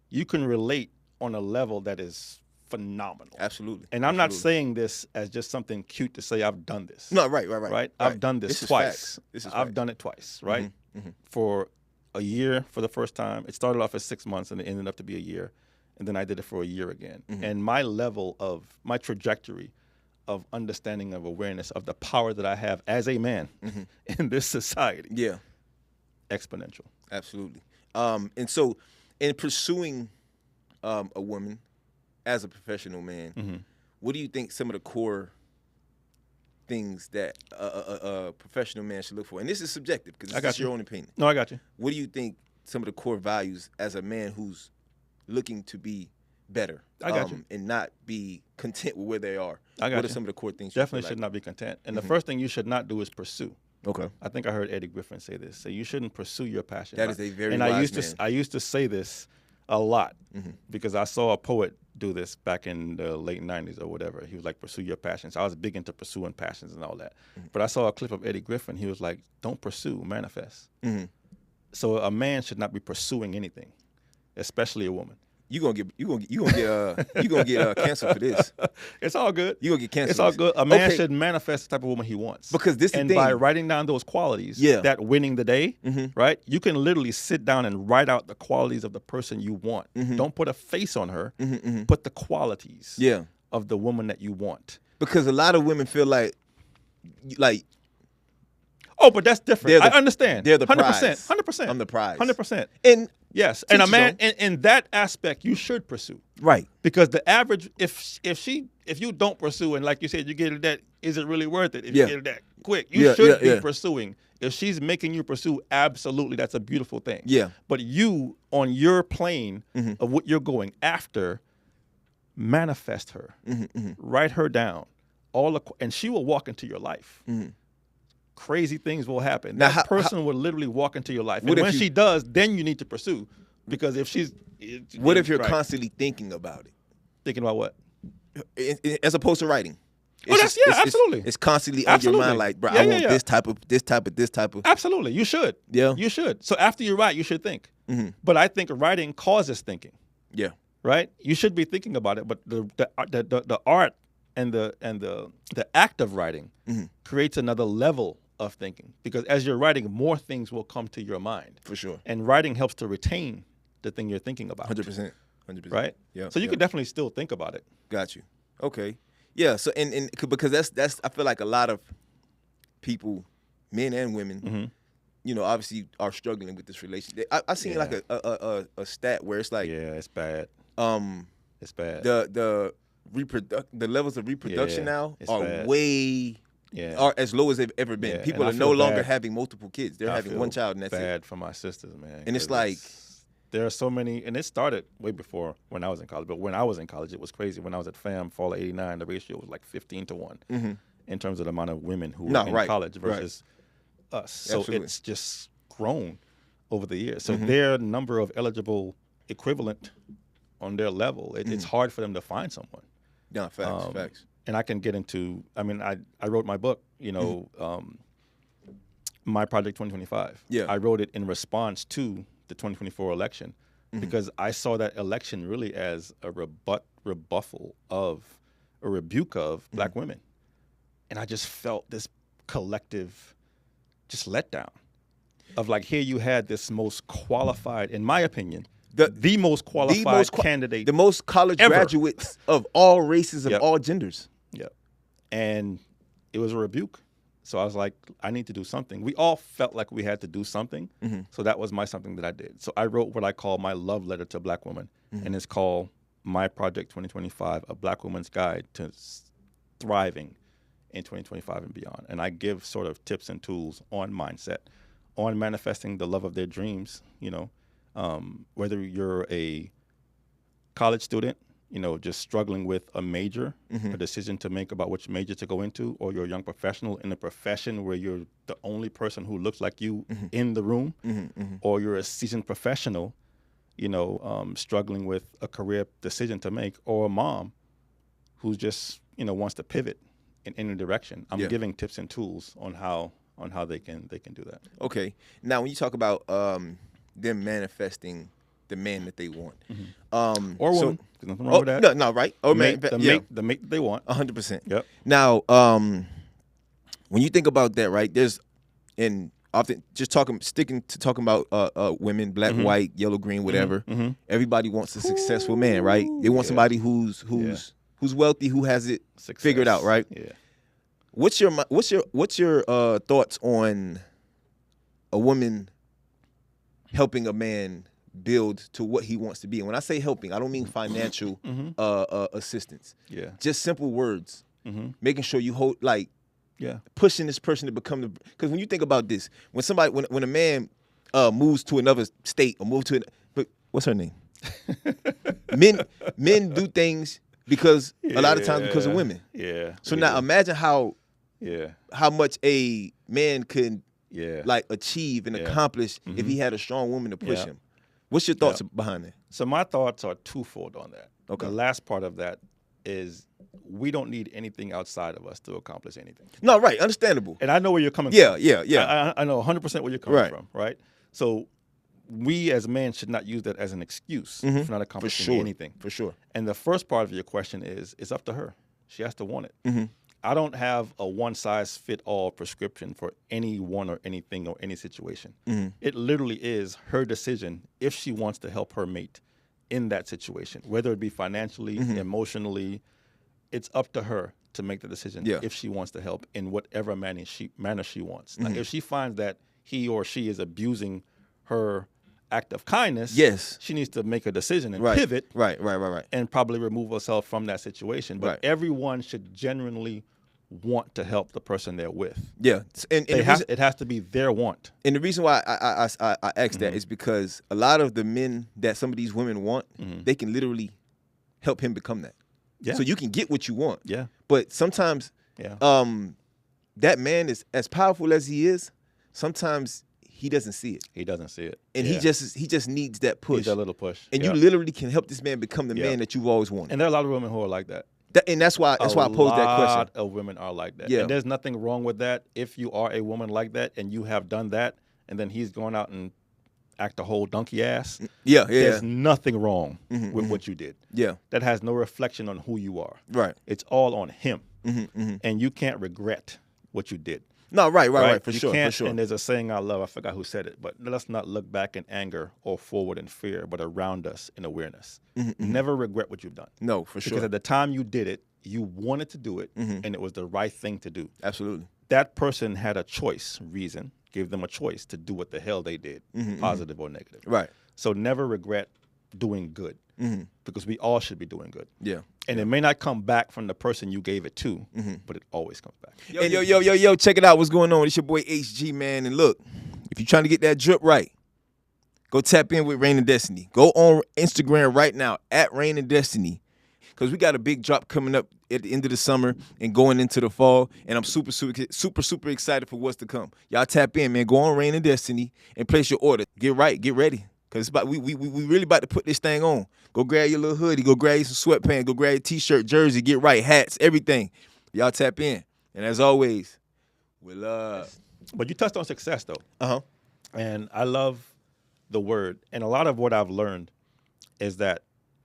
you can relate on a level that is phenomenal. Absolutely. And I'm not saying this as just something cute to say I've done this. No, right. I've done this twice. I've done it twice, right? For a year for the first time. It started off as 6 months and it ended up to be a year. And then I did it for a year again. And my trajectory of understanding of awareness of the power that I have as a man in this society. Yeah. Exponential. Absolutely. And so in pursuing a woman as a professional man, what do you think some of the core things that a professional man should look for? And this is subjective because it's your own opinion. No, I got you. What do you think some of the core values as a man who's looking to be better and not be content with where they are? What are some of the core things you definitely should not be content? And the first thing you should not do is pursue. Okay. I think I heard Eddie Griffin say this. So you shouldn't pursue your passion. That is a very and wise man. I used to say this a lot because I saw a poet do this back in the late 90s or whatever. He was like, pursue your passions. I was big into pursuing passions and all that. But I saw a clip of Eddie Griffin. He was like, don't pursue, manifest. So a man should not be pursuing anything, especially a woman. You gonna get canceled for this. It's all good. You gonna get canceled. It's all good. A man should manifest the type of woman he wants. Because this is and the thing. by writing down those qualities, that winning the day, right? You can literally sit down and write out the qualities of the person you want. Don't put a face on her. Put the qualities of the woman that you want. Because a lot of women feel like. Oh, but that's different. I understand. They're the 100%. prize. 100%. I'm the prize. 100%. And yes, and a man in that aspect you should pursue. Right. Because the average, if you don't pursue and like you said, you get it that, is it really worth it? If you get it that quick, you should be pursuing. If she's making you pursue, absolutely, that's a beautiful thing. Yeah. But you, on your plane of what you're going after, manifest her, write her down, and she will walk into your life. Crazy things will happen. Now, that person will literally walk into your life. And when she does, then you need to pursue. Because if she's... What if you're constantly thinking about it? Thinking about what? As opposed to writing. Absolutely. It's constantly on your mind like, bro, I want this type of. Absolutely. You should. Yeah. You should. So after you write, you should think. But I think writing causes thinking. Yeah. Right? You should be thinking about it, but the art and the act of writing creates another level of thinking, because as you're writing, more things will come to your mind. For sure. And writing helps to retain the thing you're thinking about. 100%. Right? Yeah. So you can definitely still think about it. Got you. Okay. Yeah. So and because that's I feel like a lot of people, men and women, you know, obviously are struggling with this relationship. I seen like a stat where it's like, yeah, it's bad. It's bad. The levels of reproduction now it's are bad. way Yeah. are as low as they've ever been. Yeah, People and are I no feel longer bad. having multiple kids. They're I having feel one child, and that's bad it. for my sisters, man. And it's 'cause like there are so many, and it started way before when I was in college. But when I was in college, it was crazy. When I was at FAM, fall of '89, the ratio was like 15-1 in terms of the amount of women who were in college versus us. So it's just grown over the years. So their number of eligible equivalent on their level, it's hard for them to find someone. no facts. And I can get into, I mean, I wrote my book, you know, My Project 2025. Yeah. I wrote it in response to the 2024 election because I saw that election really as a rebuffal of, a rebuke of black women. And I just felt this collective just letdown of like, here you had this most qualified, in my opinion, the most qualified candidate. The most college ever. graduates of all races, of all genders. Yep. And it was a rebuke. So I was like, I need to do something. We all felt like we had to do something. So that was my something that I did. So I wrote what I call my love letter to black women. And it's called My Project 2025, A Black Woman's Guide to Thriving in 2025 and beyond. And I give sort of tips and tools on mindset, on manifesting the love of their dreams, you know, whether you're a college student, you know, just struggling with a major, a decision to make about which major to go into, or you're a young professional in a profession where you're the only person who looks like you in the room, or you're a seasoned professional, you know, struggling with a career decision to make, or a mom who just, you know, wants to pivot in any direction. I'm giving tips and tools on how they can do that. Okay. Now, when you talk about them manifesting the man that they want, or woman, there's nothing wrong with that. No, right? Or the mate that they want. 100%. Yep. Now, when you think about that, right? There's, and often just sticking to talking about women, black, white, yellow, green, whatever. Everybody wants a successful man, right? They want somebody who's wealthy, who has it figured out, right? Yeah. What's your thoughts on a woman helping a man build to what he wants to be? And when I say helping, I don't mean financial assistance. Yeah. Just simple words. Making sure you hold, like, pushing this person to become the. Because when you think about this, when a man moves to another state or but what's her name? men do things because a lot of times because of women. Yeah. So now imagine how much a man could like achieve and accomplish if he had a strong woman to push him. What's your thoughts behind that? So my thoughts are twofold on that. Okay. The last part of that is we don't need anything outside of us to accomplish anything. No, right, understandable. And I know where you're coming from. Yeah. Yeah. I know 100% where you're coming from, right? So we as men should not use that as an excuse for not accomplishing anything. For sure. And the first part of your question is, it's up to her. She has to want it. I don't have a one-size-fit-all prescription for anyone or anything or any situation. It literally is her decision if she wants to help her mate in that situation, whether it be financially, emotionally. It's up to her to make the decision if she wants to help in whatever manner she wants. Now, if she finds that he or she is abusing her act of kindness, she needs to make a decision and pivot, and probably remove herself from that situation. But everyone should genuinely want to help the person they're with. Yeah, and it has to be their want. And the reason why I asked that is because a lot of the men that some of these women want, they can literally help him become that. Yeah. So you can get what you want. Yeah. But sometimes, that man is as powerful as he is. Sometimes he doesn't see it. He doesn't see it. And he just needs that push. Needs that little push. And you literally can help this man become the man that you've always wanted. And there are a lot of women who are like that. And that's why I posed that question. A lot of women are like that. Yeah. And there's nothing wrong with that. If you are a woman like that and you have done that, and then he's going out and act a whole donkey ass. There's nothing wrong with what you did. Yeah. That has no reflection on who you are. Right. It's all on him. And you can't regret what you did. No, right, for you sure, can't, for sure. And there's a saying I love, I forgot who said it, but let's not look back in anger or forward in fear, but around us in awareness. Never regret what you've done. No, for sure. Because at the time you did it, you wanted to do it, and it was the right thing to do. Absolutely. That person had a choice, reason, gave them a choice to do what the hell they did, positive or negative. Right. So never regret doing good, because we all should be doing good. Yeah. And it may not come back from the person you gave it to, but it always comes back. Yo, check it out. What's going on? It's your boy HG, man. And look, if you're trying to get that drip right, go tap in with Rain and Destiny. Go on Instagram right now, at Rain and Destiny, because we got a big drop coming up at the end of the summer and going into the fall, and I'm super excited for what's to come. Y'all tap in, man. Go on Rain and Destiny and place your order. Get right, get ready, because we really about to put this thing on. Go grab your little hoodie, go grab you some sweatpants, go grab your t-shirt, jersey, get right, hats, everything. Y'all tap in. And as always, we love. But you touched on success, though. Uh-huh. And I love the word. And a lot of what I've learned is that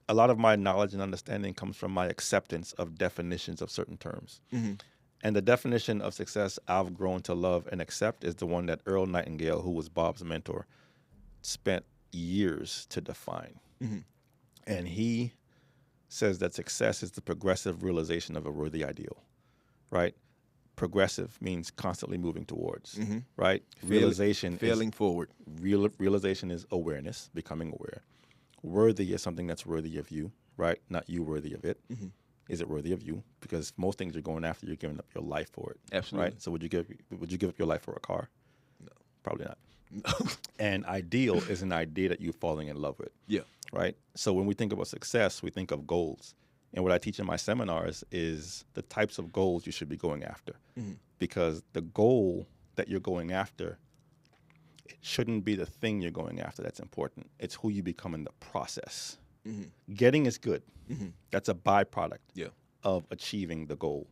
a lot of my knowledge and understanding comes from my acceptance of definitions of certain terms. And the definition of success I've grown to love and accept is the one that Earl Nightingale, who was Bob's mentor, spent years to define. And he says that success is the progressive realization of a worthy ideal, right? Progressive means constantly moving towards, right? Failing forward. Realization is awareness, becoming aware. Worthy is something that's worthy of you, right? Not you worthy of it. Is it worthy of you? Because most things you're going after, you're giving up your life for it. Absolutely. Right? So would you give up your life for a car? No. Probably not. And ideal is an idea that you're falling in love with. Yeah. Right? So when we think about success, we think of goals. And what I teach in my seminars is the types of goals you should be going after. Because the goal that you're going after, it shouldn't be the thing you're going after that's important. It's who you become in the process. Getting is good. That's a byproduct of achieving the goal.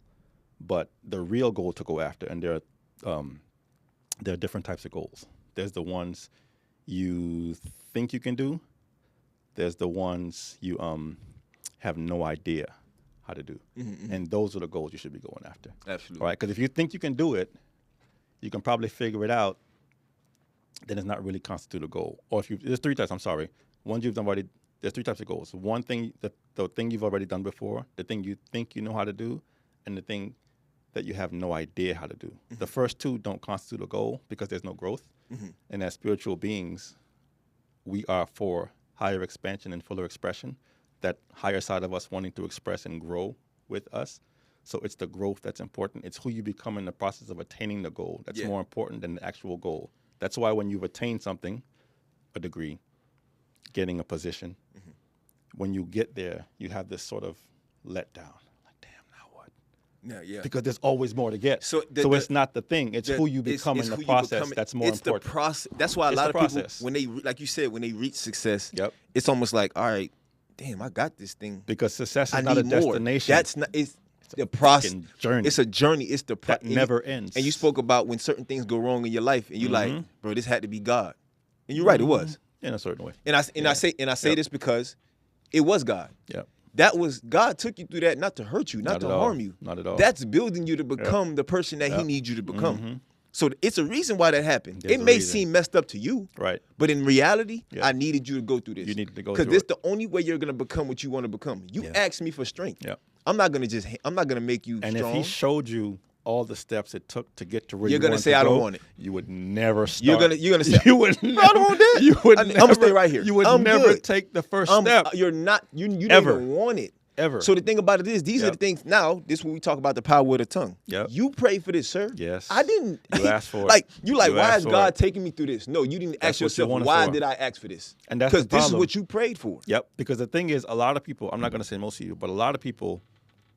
But the real goal to go after, and there are different types of goals. There's the ones you think you can do. There's the ones you have no idea how to do. And those are the goals you should be going after. Absolutely. Right? Because if you think you can do it, you can probably figure it out, then it's not really constitute a goal. Or if there's three types, I'm sorry. Ones you've done already, there's three types of goals. One thing, the thing you've already done before, the thing you think you know how to do, and the thing that you have no idea how to do. The first two don't constitute a goal because there's no growth. And as spiritual beings, we are for higher expansion and fuller expression, that higher side of us wanting to express and grow with us. So it's the growth that's important. It's who you become in the process of attaining the goal that's more important than the actual goal. That's why when you've attained something, a degree, getting a position, when you get there, you have this sort of letdown. Like, damn, now what? Yeah. Because there's always more to get. So it's not the thing. It's who you become in the process that's more important. It's the process. That's why a lot of people, when they, like you said, when they reach success, it's almost like, all right, damn, I got this thing. Because success is not a destination. That's not. It's the process. Journey. It's a journey. It's the that never ends. And you spoke about when certain things go wrong in your life, and you like, bro, this had to be God. And you're right, it was in a certain way. And I say this because it was God. That was God took you through that not to hurt you, not to harm you. Not at all. That's building you to become the person that He needs you to become. So it's a reason why that happened. It may seem messed up to you, right? But in reality, I needed you to go through this. You needed to go through it. Because this the only way you're gonna become what you want to become. You asked me for strength. I'm not gonna make you and strong. If He showed you all the steps it took to get to where you're gonna say I don't want it. You would never start. You're gonna say you would never, I don't want that. You would I'm gonna stay right here. You would never take the first step. You're not. You don't Ever. even want it. Ever. So the thing about it is, these are the things. Now, this is when we talk about the power of the tongue. You prayed for this, sir. Yes. I didn't. You asked for it. Like why is God taking me through this? No, you didn't ask yourself, why did I ask for this? And that's because this is what you prayed for. Because the thing is, a lot of people. I'm not going to say most of you, but a lot of people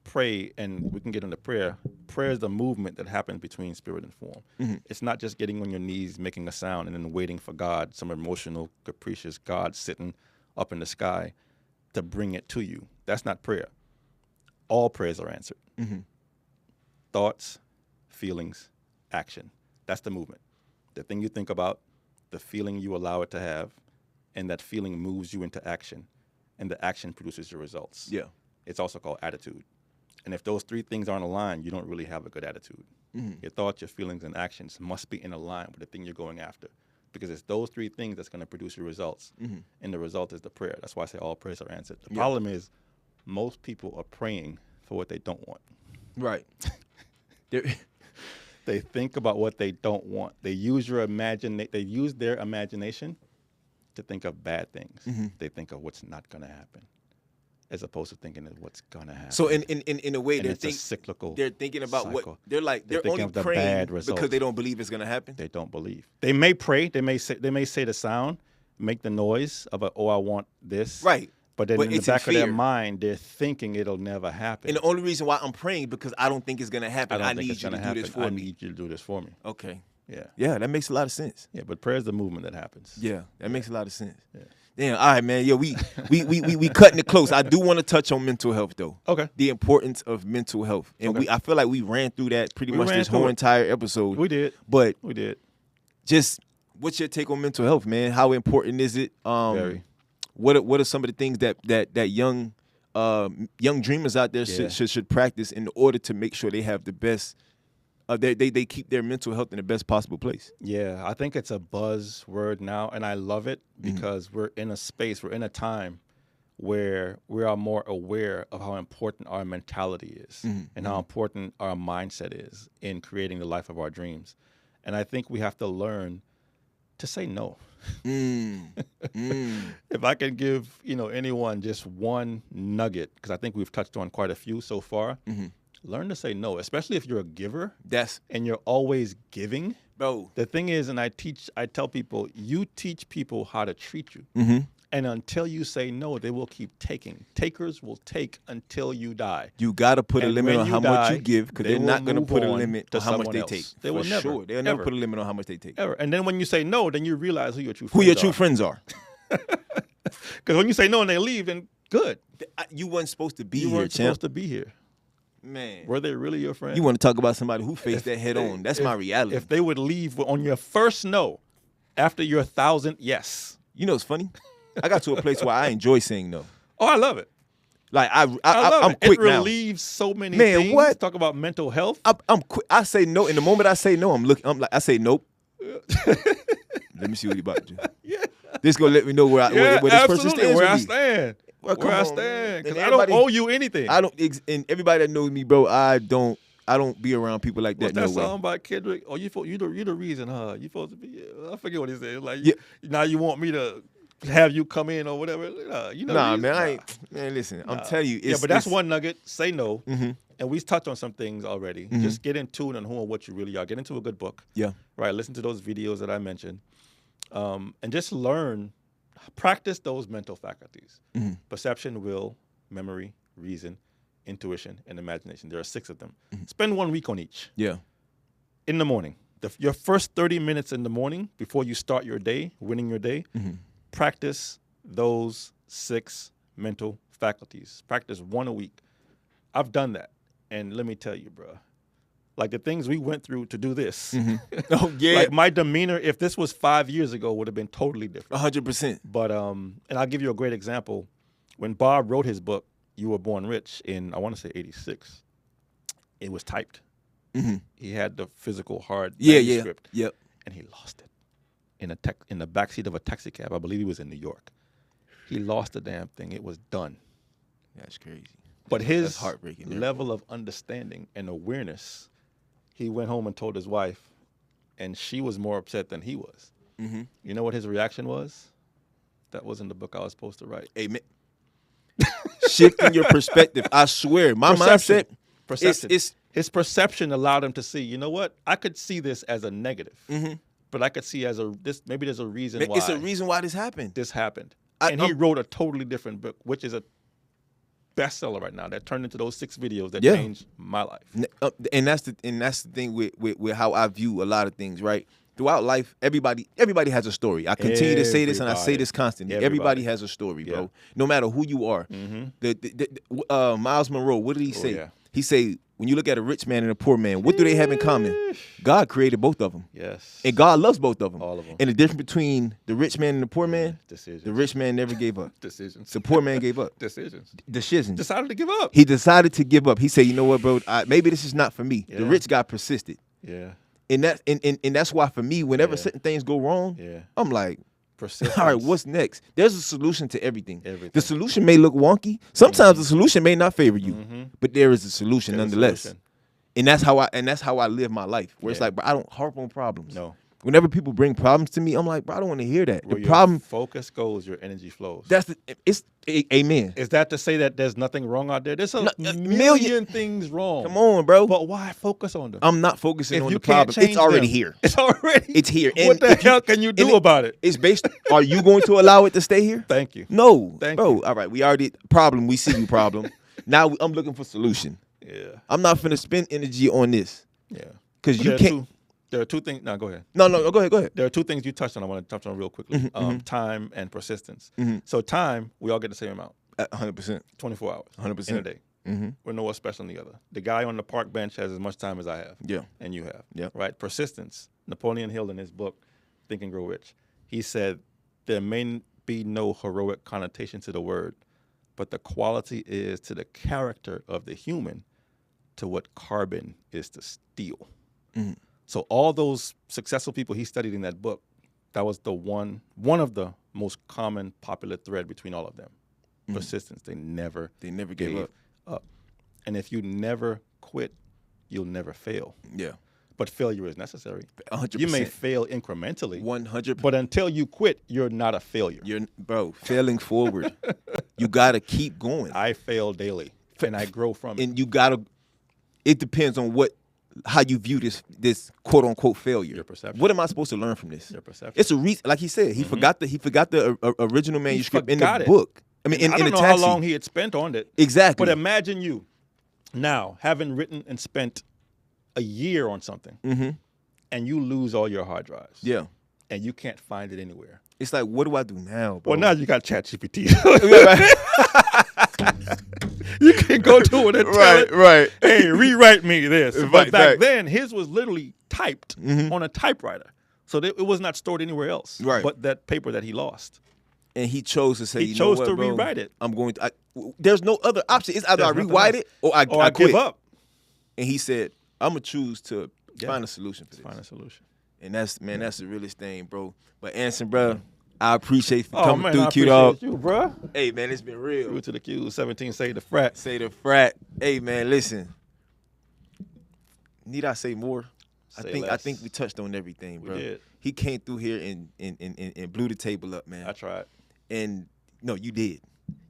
pray, and we can get into prayer. Prayer is the movement that happens between spirit and form. It's not just getting on your knees, making a sound, and then waiting for God, some emotional, capricious God sitting up in the sky to bring it to you. That's not prayer. All prayers are answered. Thoughts, feelings, action. That's the movement. The thing you think about, the feeling you allow it to have, and that feeling moves you into action, and the action produces your results. It's also called attitude. And if those three things aren't aligned, you don't really have a good attitude. Your thoughts, your feelings, and actions must be in line with the thing you're going after, because it's those three things that's going to produce your results. And the result is the prayer. That's why I say all prayers are answered. The problem is most people are praying for what they don't want. Right. They think about what they don't want. They use their imagination to think of bad things. They think of what's not going to happen, as opposed to thinking of what's going to happen. So in a way, and it's a cyclical. They're thinking about cycle. what they're only of the praying bad results. because they don't believe it's going to happen. They don't believe. They may pray. They may say the sound, make the noise of I want this. Right. But then in the back of fear. their mind, they're thinking it'll never happen. And the only reason why I'm praying because I don't think it's going to happen. I need need you to do this for me. I need you to do this for me. Okay. Yeah. Yeah, that makes a lot of sense. Yeah, but prayer is the movement that happens. Yeah, that makes a lot of sense. Yeah. Damn, all right, man. Yo, we cutting it close. I do want to touch on mental health, though. Okay. The importance of mental health. And I feel like we ran through that pretty much this whole entire episode. We did. But we did. Just what's your take on mental health, man? How important is it? Very. What are some of the things that young dreamers out there should practice in order to make sure they have the best they keep their mental health in the best possible place? Yeah, I think it's a buzzword now, and I love it because we're in a space, we're in a time where we are more aware of how important our mentality is and how important our mindset is in creating the life of our dreams. And I think we have to learn to say no. If I can give anyone just one nugget, because I think we've touched on quite a few so far, learn to say no, especially if you're a giver and you're always giving. Bro, the thing is, and I tell people, you teach people how to treat you. And until you say no, they will keep taking. Takers will take until you die. You got to put a limit on how much you give, because they're not going to put a limit on how much they take. They will never. Sure. They'll never put a limit on how much they take. Ever. And then when you say no, then you realize who your true friends are. Because when you say no and they leave, then good. You weren't supposed to be here, You weren't champ. supposed to be here. Man. Were they really your friend? You want to talk about somebody who faced that head on. That's my reality. If they would leave on your first no after your 1,000th yes. You know what's funny? I got to a place where I enjoy saying no. Oh, I love it. Like I'm It quick now. relieves so many things. What? Talk about mental health. I'm quick. I say no. In the moment I say no, I say nope. Let me see what you about to do. Yeah. This gonna let me know where this person stands. Where I with me. stand. Well, where I stand. Because I don't owe you anything. I don't. And everybody that knows me, bro, I don't be around people like that. What's no that way. song by Kendrick? Oh, you the reason, huh? You supposed to be. I forget what he said. Like, now you want me to have you come in or whatever. Nah, man, I ain't. Man, listen, I'm telling you. But that's one nugget. Say no. And we've touched on some things already. Just get in tune on who and what you really are. Get into a good book. Yeah. Right. Listen to those videos that I mentioned, and just learn, practice those mental faculties: perception, will, memory, reason, intuition, and imagination. There are 6 of them. Spend 1 week on each. Yeah. In the morning, your first 30 minutes in the morning before you start your day, winning your day, practice those 6 mental faculties. Practice 1 a week. I've done that. And let me tell you, bro, like the things we went through to do this. Oh, yeah. Like my demeanor, if this was 5 years ago, would have been totally different. 100%. But, and I'll give you a great example. When Bob wrote his book, You Were Born Rich, in, I want to say 86, it was typed. He had the physical hard manuscript. Yep. And he lost it in the backseat of a taxi cab. I believe he was in New York. He lost the damn thing. It was done. That's crazy. But his That's heartbreaking. level of understanding and awareness, he went home and told his wife, and she was more upset than he was. You know what his reaction was? That wasn't the book I was supposed to write. Amen. Shifting your perspective. I swear, my mindset. Perception. His perception allowed him to see, you know what? I could see this as a negative, but I could see maybe there's a reason why. It's a reason why this happened. And he wrote a totally different book, which is a bestseller right now that turned into those 6 videos that changed my life. And that's the thing with how I view a lot of things, right? Throughout life, everybody has a story. I continue to say this, and I say this constantly. Everybody has a story, bro. No matter who you are. Miles Monroe, what did he say? Yeah. He say, when you look at a rich man and a poor man, what do they have in common? God created both of them. Yes. And God loves both of them. All of them. And the difference between the rich man and the poor man, Decisions. the rich man never gave up. Decisions. The poor man gave up. Decisions. Decided to give up. He decided to give up. He said, you know what, bro, maybe this is not for me. Yeah. The rich guy persisted. Yeah. And that's why for me, whenever certain things go wrong, I'm like, persistence. All right, what's next? There's a solution to everything. Everything. The solution may look wonky. Sometimes the solution may not favor you, but there is a solution nonetheless. And that's how I live my life. Where it's like, bro, I don't harp on problems. No. Whenever people bring problems to me, I'm like, bro, I don't want to hear that. Where The your problem, focus goes, your energy flows. Amen. Is that to say that there's nothing wrong out there? There's a million million things wrong. Come on, bro. But why focus on them? I'm not focusing on you the problem. can't It's already them, here. It's already. It's here. What the hell can you do about it? It's based. Are you going to allow it to stay here? Thank you. No, Thank bro. you. All right, we already problem. We see you problem. Now I'm looking for solution. Yeah. I'm not finna spend energy on this. Yeah. Because you can't. There are two things. No, go ahead. No, go ahead. There are two things you touched on. I want to touch on real quickly. Time and persistence. So time, we all get the same amount. 100%. 24 hours. 100%. In a day. We're no more special than the other. The guy on the park bench has as much time as I have. Yeah. And you have. Yeah. Right? Persistence. Napoleon Hill in his book, Think and Grow Rich, he said, there may be no heroic connotation to the word, but the quality is to the character of the human to what carbon is to steel. So all those successful people he studied in that book, that was the one of the most common popular thread between all of them. Persistence. They never gave up. And if you never quit, you'll never fail. Yeah. But failure is necessary. 100%. You may fail incrementally. 100%. But until you quit, you're not a failure. Bro, failing forward. You got to keep going. I fail daily, and I grow from it. And you got to, it depends on how you view this quote unquote failure. Your perception. What am I supposed to learn from this? Your perception. It's a reason. Like he said, he forgot the original manuscript in the it. book. I mean, in I don't the know taxi. how long he had spent on it. Exactly. But imagine you now having written and spent a year on something, and you lose all your hard drives. Yeah. And you can't find it anywhere. It's like, what do I do now, bro? Well, now you got ChatGPT. You can go to it and tell it, right. hey, rewrite me this. But Right, back right. then, his was literally typed on a typewriter. So it was not stored anywhere else but that paper that he lost. And he chose to say, He chose to bro? rewrite it. I'm going to. There's no other option. It's either I rewrite it or I I quit. give up. And he said, I'm going to choose to find a solution for this. Find a solution. And that's the realest thing, bro. But Anson, bro, I appreciate you Oh, coming man, through, I Q-Dog. appreciate you, bro. Hey, man, it's been real. Through to the Q, 17, say the frat. Say the frat. Hey, man, listen. Need I say more? I think we touched on everything, bro. We did. He came through here and blew the table up, man. I tried. And no, you did.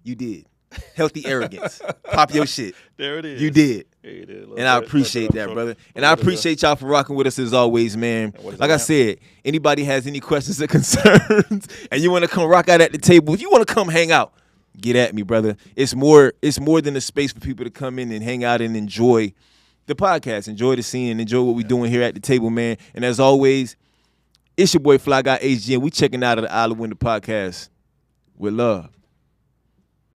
You did. Healthy arrogance. Pop your shit. There it is. You did. There it is. And I appreciate that, brother. And I appreciate y'all for rocking with us as always, man. Like I said, anybody has any questions or concerns and you want to come rock out at the table, if you want to come hang out, get at me, brother. It's more than a space for people to come in and hang out and enjoy the podcast, enjoy the scene, and enjoy what we're doing here at the table, man. And as always, it's your boy Fly Guy HG, and we checking out of the Isle of Winter podcast with love.